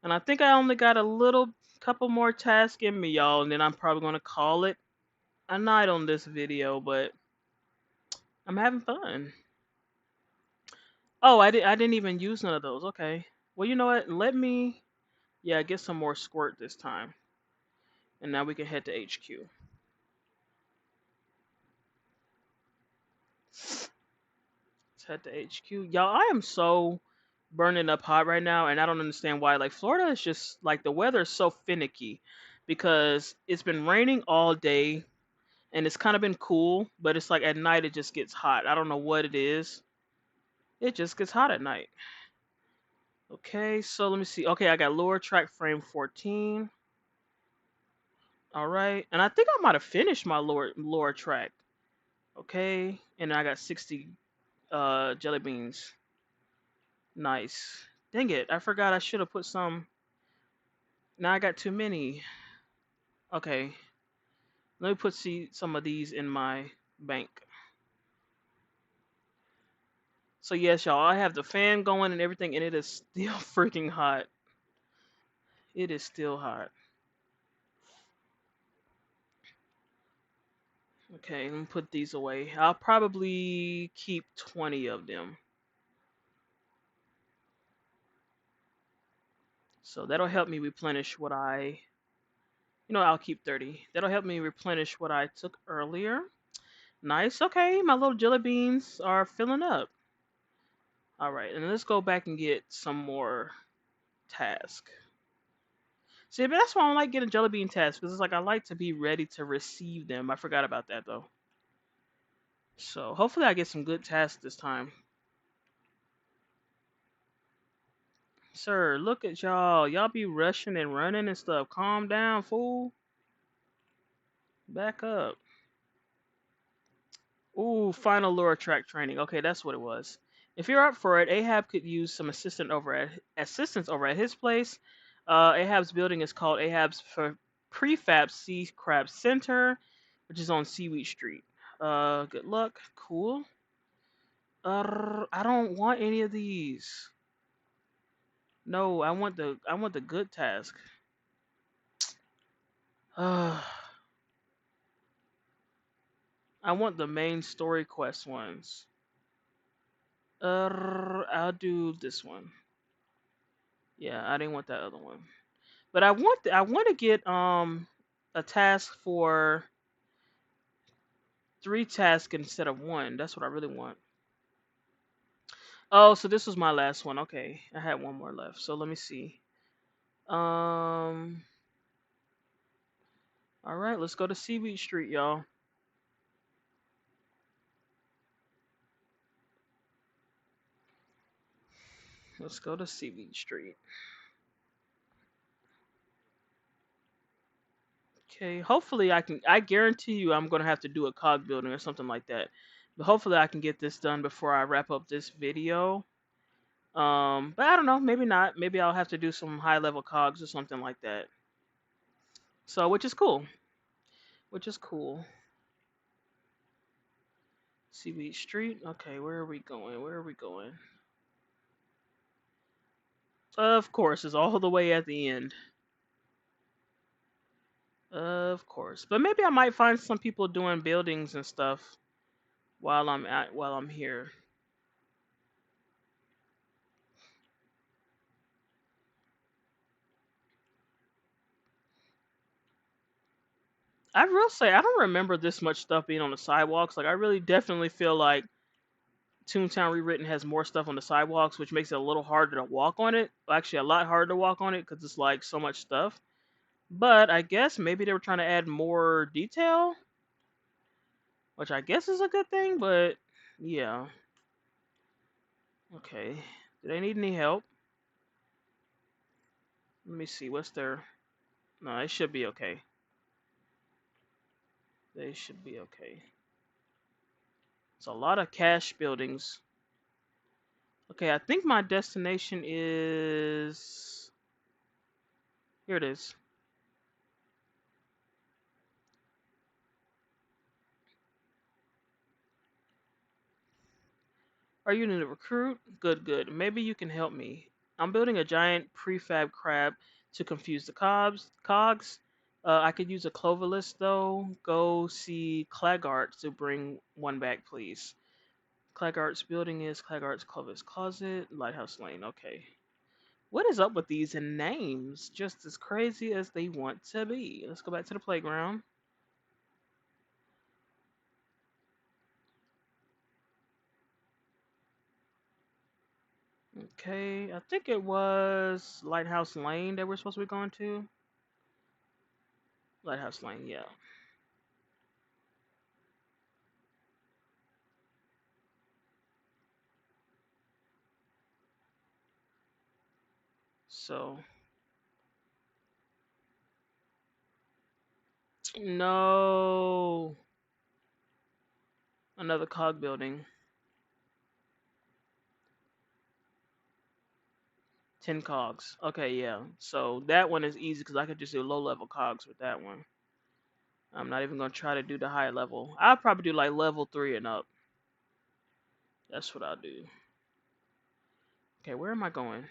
A: and I think I only got a little couple more tasks in me, y'all, and then I'm probably gonna call it a night on this video. But I'm having fun. Oh, I didn't even use none of those. Okay. Well, you know what? Let me, yeah, get some more squirt this time. And now we can head to HQ. Let's head to HQ. Y'all, I am so burning up hot right now, and I don't understand why. Like, Florida is just, like, the weather is so finicky because it's been raining all day, and it's kind of been cool, but it's like at night it just gets hot. I don't know what it is. It just gets hot at night. Okay, so let me see. Okay, I got lower track frame 14. All right, and I think I might have finished my lower track. Okay, and I got 60 jelly beans. Nice. Dang it, I forgot I should have put some. Now I got too many. Okay, let me put some of these in my bank. So yes, y'all, I have the fan going and everything, and it is still freaking hot. It is still hot. Okay, let me put these away. I'll probably keep 20 of them. So that'll help me replenish what I'll keep 30. That'll help me replenish what I took earlier. Nice. Okay, my little jelly beans are filling up. All right, and let's go back and get some more task. See, but that's why I don't like getting jelly bean tasks because it's like I like to be ready to receive them. I forgot about that though. So hopefully I get some good tasks this time. Sir, look at y'all. Y'all be rushing and running and stuff. Calm down, fool. Back up. Ooh, final lure track training. Okay, that's what it was. If you're up for it, Ahab could use some assistance over at his place. Ahab's building is called Ahab's Prefab Sea Crab Center, which is on Seaweed Street. Good luck. Cool. I don't want any of these. No, I want the good task. I want the main story quest ones. I'll do this one. Yeah, I didn't want that other one. But I want to get a task for 3 tasks instead of one. That's what I really want. Oh, so this was my last one. Okay, I had one more left. So let me see. Um, all right, let's go to Seaweed Street, y'all. Let's go to Seaweed Street. Okay, hopefully I can. I guarantee you, I'm gonna have to do a cog building or something like that. But hopefully I can get this done before I wrap up this video. But I don't know. Maybe not. Maybe I'll have to do some high level cogs or something like that. So, which is cool. Which is cool. Seaweed Street. Okay, where are we going? Where are we going? Of course, it's all the way at the end. Of course, but maybe I might find some people doing buildings and stuff while I'm here. I will say I don't remember this much stuff being on the sidewalks. Like I really definitely feel like Toontown Rewritten has more stuff on the sidewalks, which makes it a little harder to walk on it. Actually, a lot harder to walk on it because it's like so much stuff. But I guess maybe they were trying to add more detail, which I guess is a good thing. But yeah, okay. Do they need any help? Let me see. What's their? No, it should be okay. They should be okay. It's a lot of cash buildings. Okay, I think my destination is here. It is. Are you new to recruit? Good, good. Maybe you can help me. I'm building a giant prefab crab to confuse the cogs. I could use a clover though. Go see Claggart to bring one back, please. Claggart's building is Claggart's Clovis Closet, Lighthouse Lane. Okay. What is up with these names? Just as crazy as they want to be. Let's go back to the playground. Okay, I think it was Lighthouse Lane that we're supposed to be going to. Lighthouse Lane, yeah. So, no. Another cog building. 10 cogs. Okay, yeah. So that one is easy because I could just do low level cogs with that one. I'm not even going to try to do the high level. I'll probably do like level 3 and up. That's what I'll do. Okay, where am I going?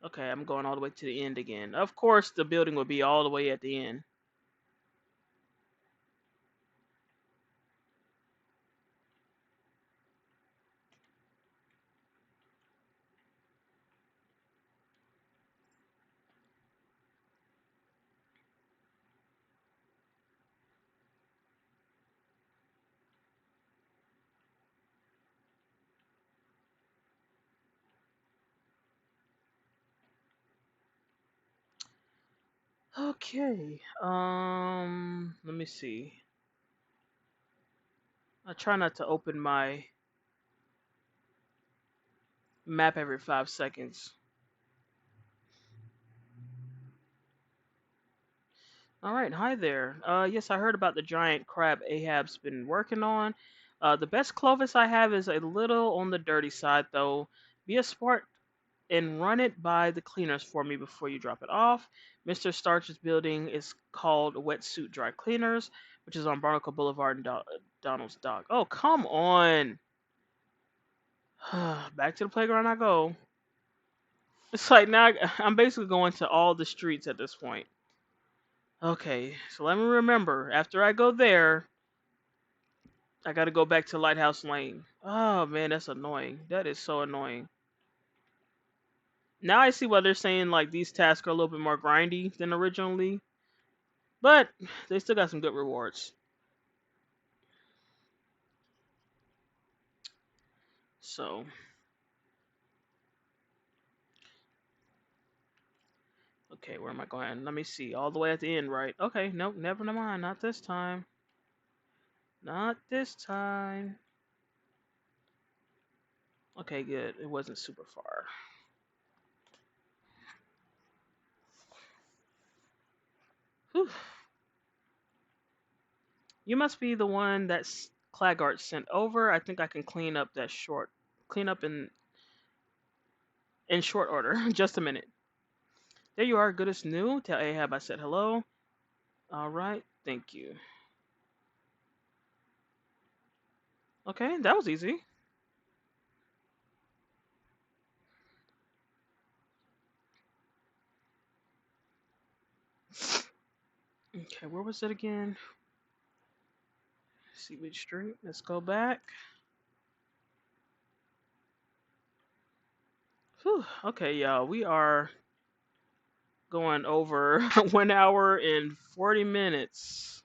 A: Okay, I'm going all the way to the end again. Of course, the building will be all the way at the end. Okay. Let me see. I try not to open my map every 5 seconds. All right, hi there. Yes, I heard about the giant crab Ahab's been working on. The best Clovis I have is a little on the dirty side, though. Be a sport and run it by the cleaners for me before you drop it off. Mr. Starch's building is called Wetsuit Dry Cleaners, which is on Barnacle Boulevard in Donald's Dock. Oh, come on. Back to the playground I go. It's like now I'm basically going to all the streets at this point. Okay, so let me remember. After I go there, I got to go back to Lighthouse Lane. Oh man, that's annoying. That is so annoying. Now I see why they're saying like these tasks are a little bit more grindy than originally, but they still got some good rewards. So, okay, where am I going? Let me see. All the way at the end, right? Okay, nope, never mind. Not this time. Not this time. Okay, good. It wasn't super far. Whew. You must be the one that Claggart sent over. I think I can clean up in short order. Just a minute. There you are, good as new. Tell Ahab I said hello. All right, thank you. Okay, that was easy. Okay, where was it again? Seaweed Street. Let's go back. Whew. Okay, y'all, we are going over 1 hour and 40 minutes.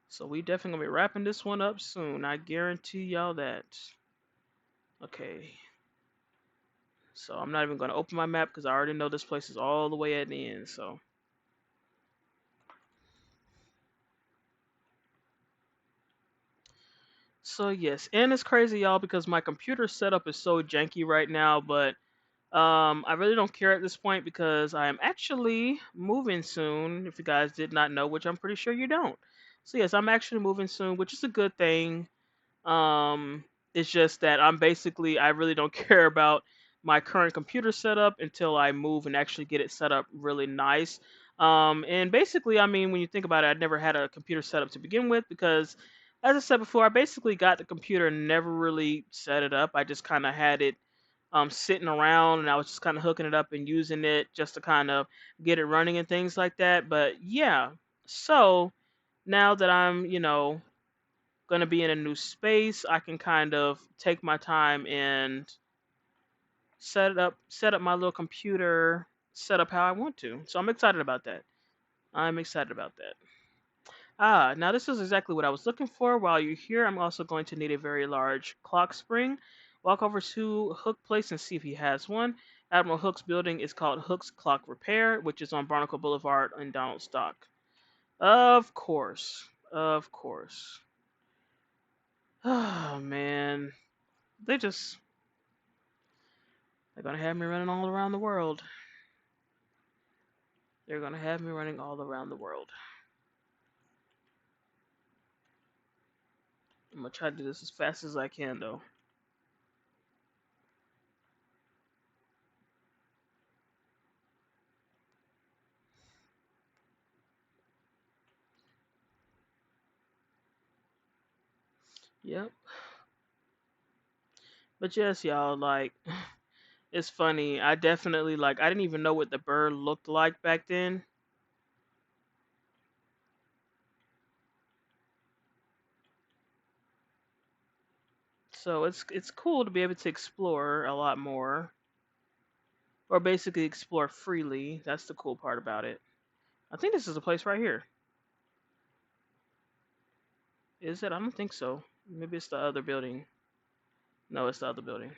A: So we definitely gonna be wrapping this one up soon. I guarantee y'all that. Okay. So I'm not even gonna open my map because I already know this place is all the way at the end. So yes, and it's crazy, y'all, because my computer setup is so janky right now, but I really don't care at this point because I am actually moving soon. If you guys did not know, which I'm pretty sure you don't. So yes, I'm actually moving soon, which is a good thing. Um, it's just that I really don't care about my current computer setup until I move and actually get it set up really nice. And basically, I mean, when you think about it, I never had a computer setup to begin with because, as I said before, I basically got the computer and never really set it up. I just kind of had it sitting around and I was just kind of hooking it up and using it just to kind of get it running and things like that. But yeah, so now that I'm, going to be in a new space, I can kind of take my time and set up my little computer, set up how I want to. So I'm excited about that. I'm excited about that. Now this is exactly what I was looking for. While you're here, I'm also going to need a very large clock spring. Walk over to Hook Place and see if he has one. Admiral Hook's building is called Hook's Clock Repair, which is on Barnacle Boulevard in Donald Stock. Of course. Of course. Oh man. They just They're gonna have me running all around the world. They're gonna have me running all around the world. I'm gonna try to do this as fast as I can though. Yep. But yes, y'all, like it's funny. I definitely I didn't even know what the bird looked like back then. So it's cool to be able to explore a lot more. Or basically explore freely. That's the cool part about it. I think this is a place right here. Is it? I don't think so. Maybe it's the other building. No, it's the other building.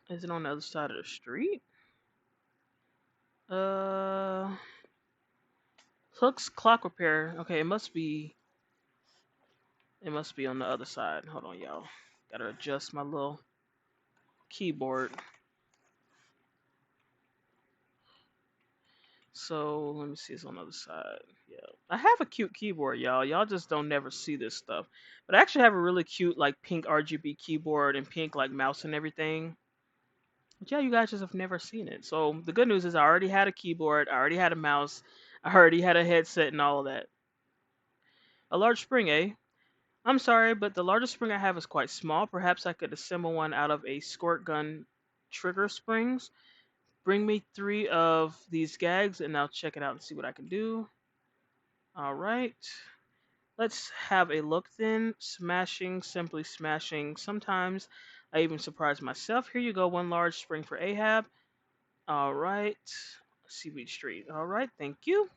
A: Is it on the other side of the street? Uh, Hook's clock repair. Okay, it must be. It must be on the other side. Hold on, y'all. Gotta adjust my little keyboard. So let me see. It's on the other side. Yeah, I have a cute keyboard, y'all. Y'all just don't never see this stuff. But I actually have a really cute like pink RGB keyboard and pink like mouse and everything. But yeah, you guys just have never seen it. So the good news is I already had a keyboard, I already had a mouse, I already had a headset and all of that. A large spring, eh? I'm sorry, but the largest spring I have is quite small. Perhaps I could assemble one out of a squirt gun trigger springs. Bring me 3 of these gags and I'll check it out and see what I can do. All right. Let's have a look then. Smashing, simply smashing. Sometimes I even surprise myself. Here you go, 1 large spring for Ahab. All right. Seaweed Street. All right, thank you.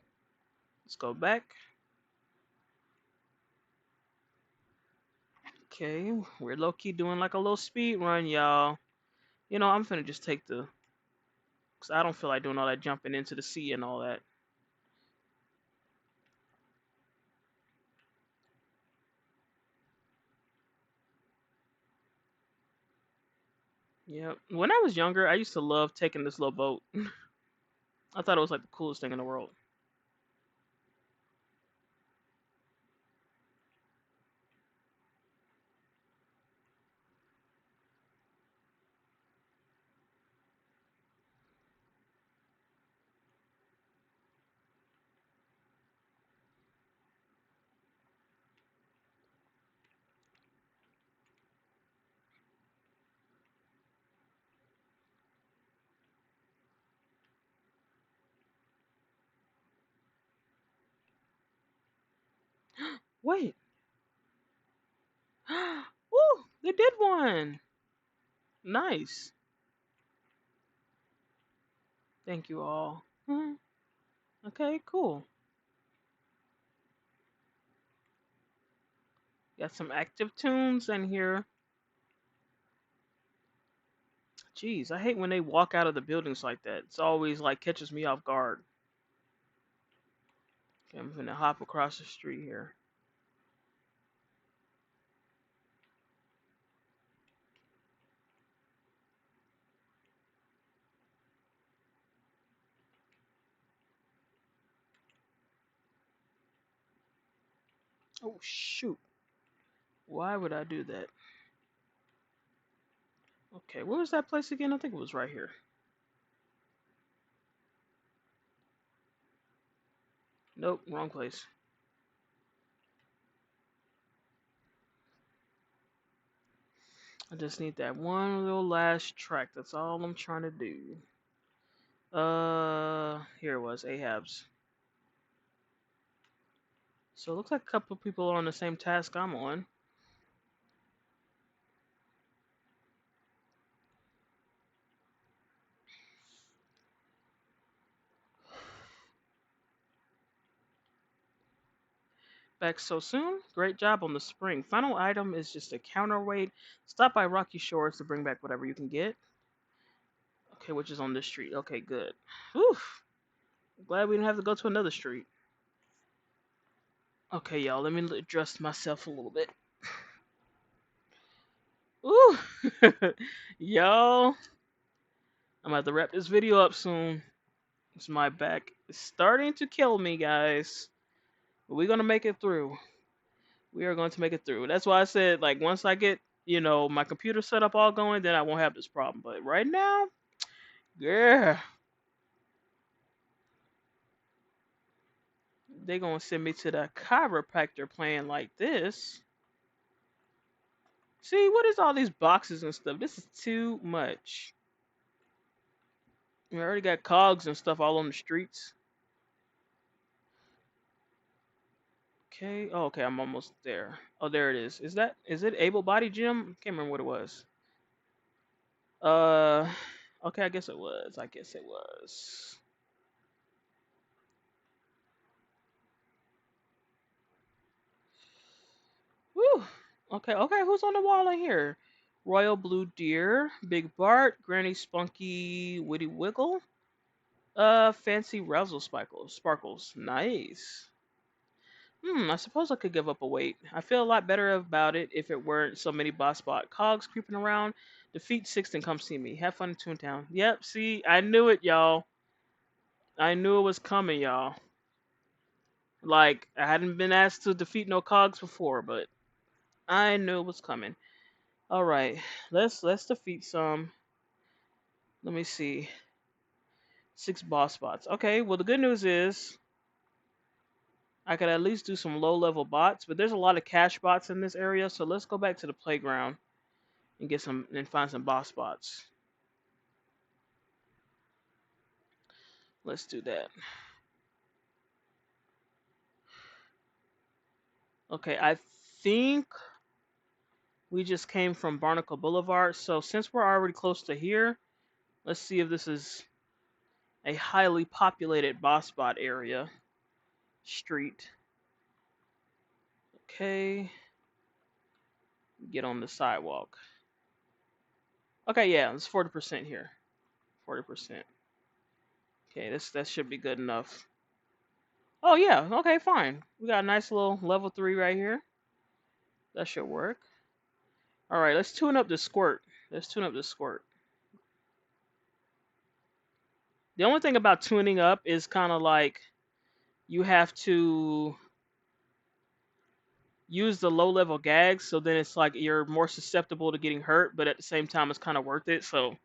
A: Let's go back. Okay, we're low key doing like a little speed run, y'all. You know, I'm finna just take the, cause I don't feel like doing all that jumping into the sea and all that. Yep. When I was younger, I used to love taking this little boat. I thought it was like the coolest thing in the world. Wait. Woo! They did one. Nice. Thank you all. Okay, cool. Got some active tunes in here. Jeez, I hate when they walk out of the buildings like that. It's always like catches me off guard. Okay, I'm gonna hop across the street here. Oh shoot. Why would I do that? Okay, where was that place again? I think it was right here. Nope, wrong place. I just need that one little last track. That's all I'm trying to do. Here it was, Ahab's. So it looks like a couple of people are on the same task I'm on. Back so soon? Great job on the spring. Final item is just a counterweight. Stop by Rocky Shores to bring back whatever you can get. Okay, which is on this street. Okay, good. Whew. Glad we didn't have to go to another street. Okay, y'all, let me adjust myself a little bit. Ooh. Y'all, I'm about to wrap this video up soon. It's my back. It's starting to kill me, guys. But we're gonna make it through. We are going to make it through. That's why I said, like, once I get, my computer set up all going, then I won't have this problem. But right now, yeah, they gonna send me to the chiropractor playing like this. See, what is all these boxes and stuff? This is too much. We already got cogs and stuff all on the streets. Okay. Oh, okay. I'm almost there. Oh, there it is. Is it Able Body Gym? Can't remember what it was. Uh, okay. I guess it was. I guess it was. Whew. Okay. Okay. Who's on the wall in here? Royal Blue Deer, Big Bart, Granny Spunky, Witty Wiggle, Fancy Razzle Sparkles. Nice. I suppose I could give up a weight. I feel a lot better about it if it weren't so many boss bot cogs creeping around. Defeat six and come see me. Have fun in Toontown. Yep, see, I knew it, y'all. I knew it was coming, y'all. Like, I hadn't been asked to defeat no cogs before, but I knew it was coming. Alright, let's defeat some. Let me see. 6 boss bots. Okay, well the good news is I could at least do some low level bots, but there's a lot of cash bots in this area, so let's go back to the playground and get some and find some boss bots. Let's do that. Okay, I think we just came from Barnacle Boulevard, so since we're already close to here, let's see if this is a highly populated boss bot area. Street. Okay. Get on the sidewalk. Okay, yeah, it's 40% here. 40%. Okay, that should be good enough. Oh yeah, okay, fine. We got a nice little level 3 right here. That should work. Alright, let's tune up the squirt. Let's tune up the squirt. The only thing about tuning up is kind of like you have to use the low level gags, so then it's like you're more susceptible to getting hurt, but at the same time it's kind of worth it. So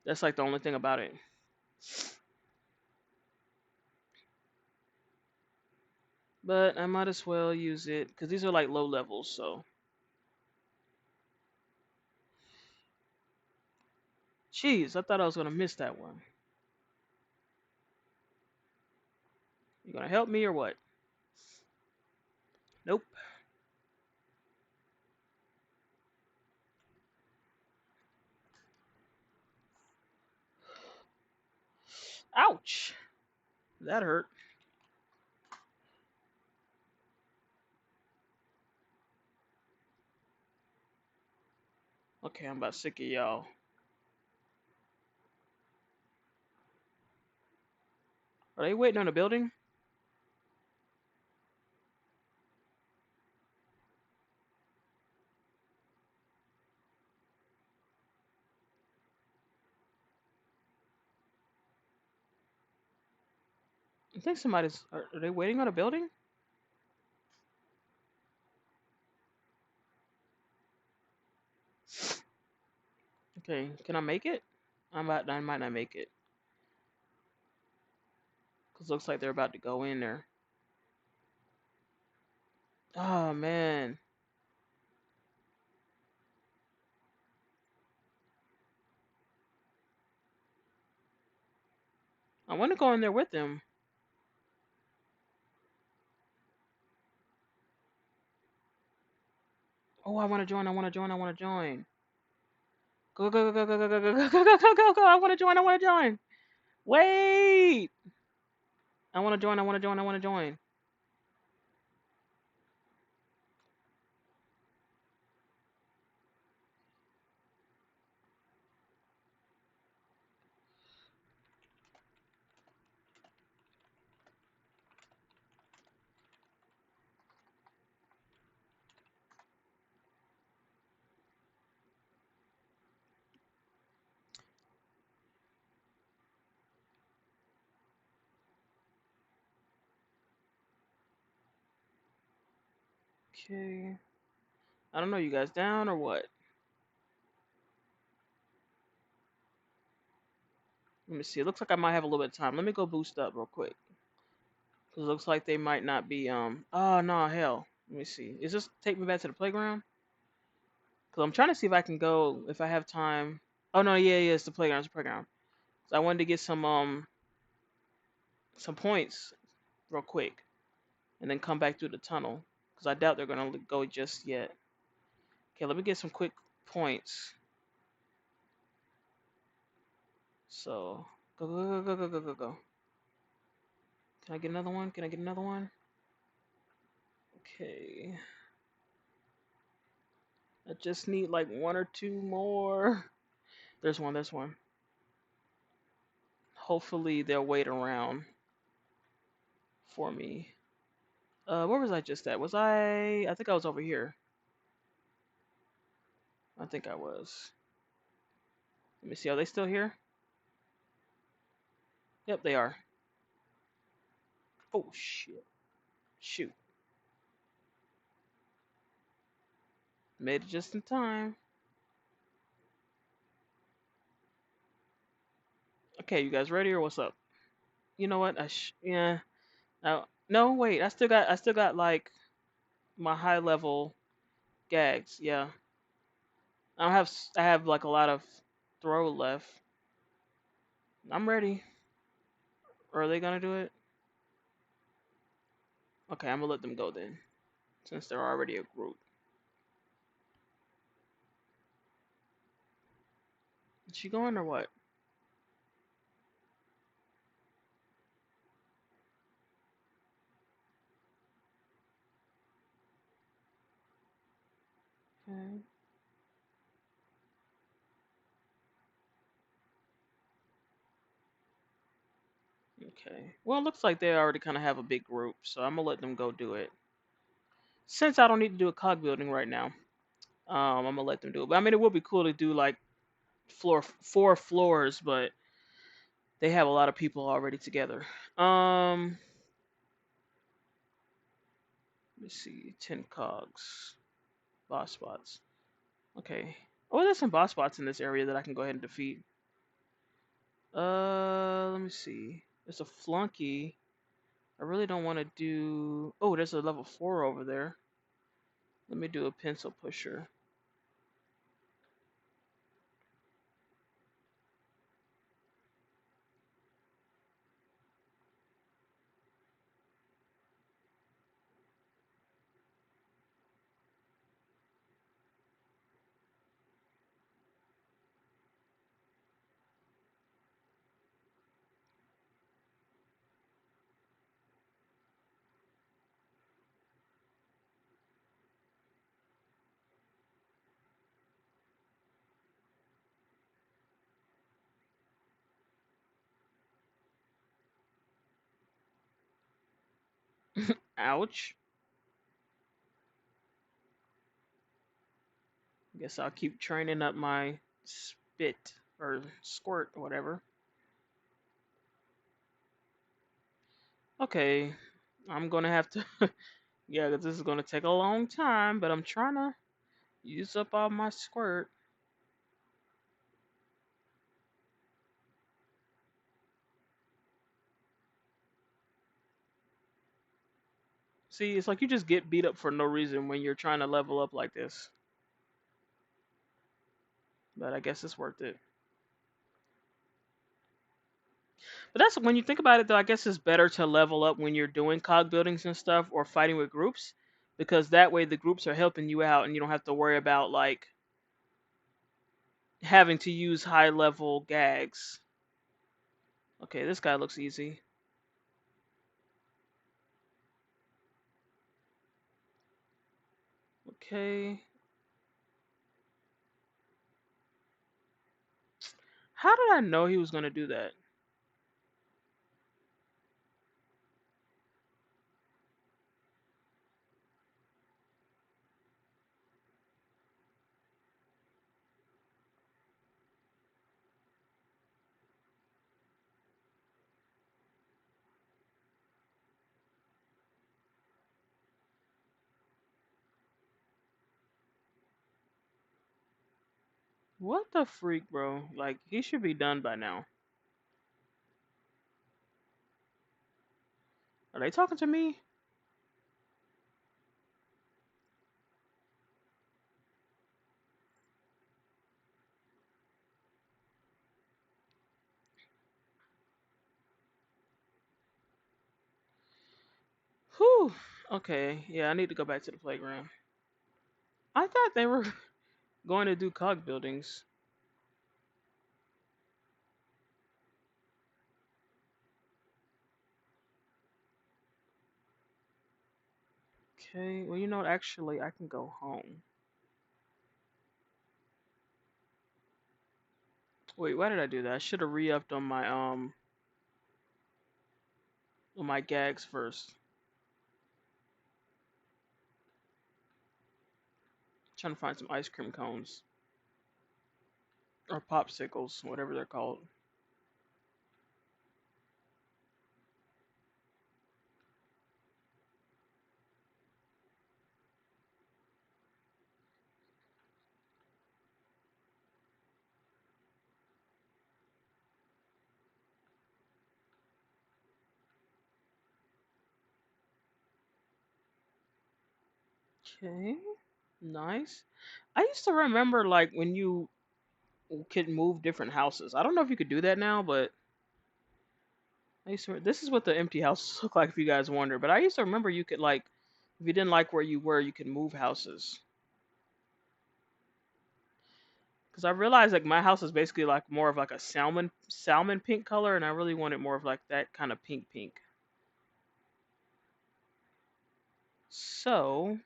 A: that's like the only thing about it. But I might as well use it because these are like low levels, so. Jeez, I thought I was gonna miss that one. You gonna help me or what? Nope. Ouch. That hurt. Okay, I'm about sick of y'all. Are they waiting on a building? I think somebody's. Are they waiting on a building? Okay, can I make it? I might not make it. Cause looks like they're about to go in there. Oh man. I want to go in there with them. Oh, I want to join. I want to join. I want to join. Go go go go go go go go go go go go go! I want to join. I want to join. Wait. I want to join. I want to join. I want to join. Okay. I don't know. You guys down or what? Let me see. It looks like I might have a little bit of time. Let me go boost up real quick. Cause it looks like they might not be. Oh no, hell. Let me see. Is this take me back to the playground? Cause I'm trying to see if I can go if I have time. Oh no, yeah, yeah. It's the playground. It's the playground. So I wanted to get some points real quick, and then come back through the tunnel. Cause I doubt they're gonna go just yet. Okay, let me get some quick points. So go go go go go go go go. Can I get another one? Can I get another one? Okay. I just need like one or two more. There's one. There's one. Hopefully they'll wait around for me. Where was I just at? Was I? I think I was over here. I think I was. Let me see. Are they still here? Yep, they are. Oh shit! Shoot! Made it just in time. Okay, you guys ready or what's up? You know what? Yeah. No, wait. I still got like my high level gags. Yeah. I have like a lot of throw left. I'm ready. Or are they gonna do it? Okay, I'm gonna let them go then, since they're already a group. Is she going or what? Okay. Okay. Well, it looks like they already kind of have a big group, so I'm gonna let them go do it. Since I don't need to do a cog building right now, I'm gonna let them do it. But I mean, it would be cool to do like 4 floors, but they have a lot of people already together. Let's see, 10 cogs, boss spots. Okay. Oh, there's some boss spots in this area that I can go ahead and defeat. Let me see. There's a flunky. I really don't want to do. Oh, there's a level 4 over there. Let me do a pencil pusher. Ouch. Guess I'll keep training up my spit or squirt or whatever. Okay, I'm gonna have to. Yeah, 'cause this is gonna take a long time, but I'm trying to use up all my squirt. See, it's like you just get beat up for no reason when you're trying to level up like this. But I guess it's worth it. But that's when you think about it, though. I guess it's better to level up when you're doing cog buildings and stuff or fighting with groups, because that way the groups are helping you out and you don't have to worry about like having to use high level gags. Okay, this guy looks easy. Okay. How did I know he was gonna do that? What the freak, bro? Like, he should be done by now. Are they talking to me? Whew. Okay, yeah, I need to go back to the playground. I thought they were going to do cog buildings. Okay, well, you know what? Actually, I can go home. Wait, why did I do that? I should have re-upped on my gags first. Trying to find some ice cream cones or popsicles, whatever they're called. Okay, nice. I used to remember like when you could move different houses. I don't know if you could do that now, but I used to. This is what the empty houses look like, if you guys wonder. But I used to remember you could like, if you didn't like where you were, you could move houses. Because I realized like my house is basically like more of like a salmon pink color, and I really wanted more of like that kind of pink. So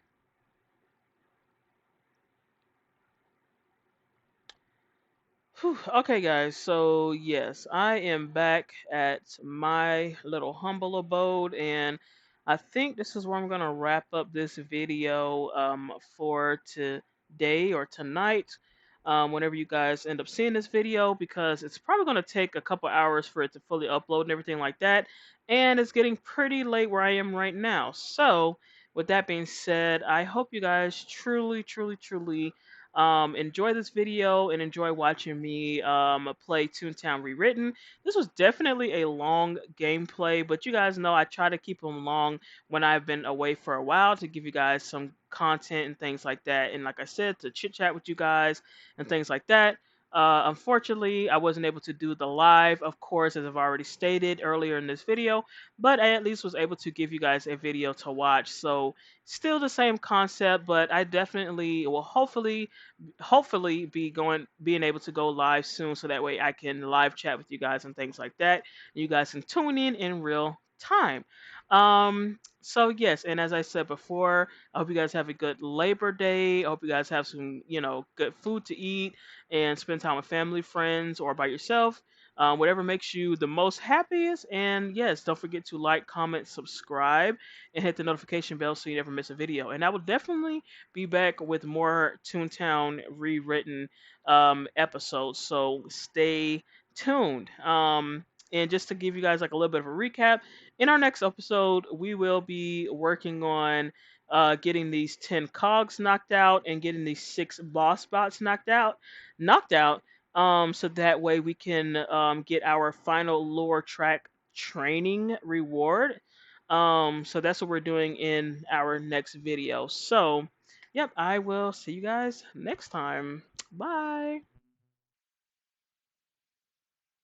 A: whew, okay, guys. So yes, I am back at my little humble abode, and I think this is where I'm gonna wrap up this video for today or tonight. Whenever you guys end up seeing this video, because it's probably gonna take a couple hours for it to fully upload and everything like that, and it's getting pretty late where I am right now. So with that being said, I hope you guys truly enjoy this video and enjoy watching me play Toontown Rewritten. This was definitely a long gameplay, but you guys know I try to keep them long when I've been away for a while to give you guys some content and things like that. And like I said, to chit chat with you guys and things like that. Unfortunately, I wasn't able to do the live, of course, as I've already stated earlier in this video, but I at least was able to give you guys a video to watch. So, still the same concept, but I definitely will hopefully being able to go live soon so that way I can live chat with you guys and things like that. You guys can tune in real time. So yes, and as I said before, I hope you guys have a good Labor Day. I hope you guys have some, good food to eat and spend time with family, friends, or by yourself. Whatever makes you the most happiest. And yes, don't forget to like, comment, subscribe, and hit the notification bell so you never miss a video. And I will definitely be back with more Toontown Rewritten episodes. So stay tuned. And just to give you guys like a little bit of a recap, in our next episode, we will be working on getting these 10 cogs knocked out and getting these 6 boss bots knocked out, so that way we can get our final lore track training reward. So that's what we're doing in our next video. So, yep, I will see you guys next time. Bye.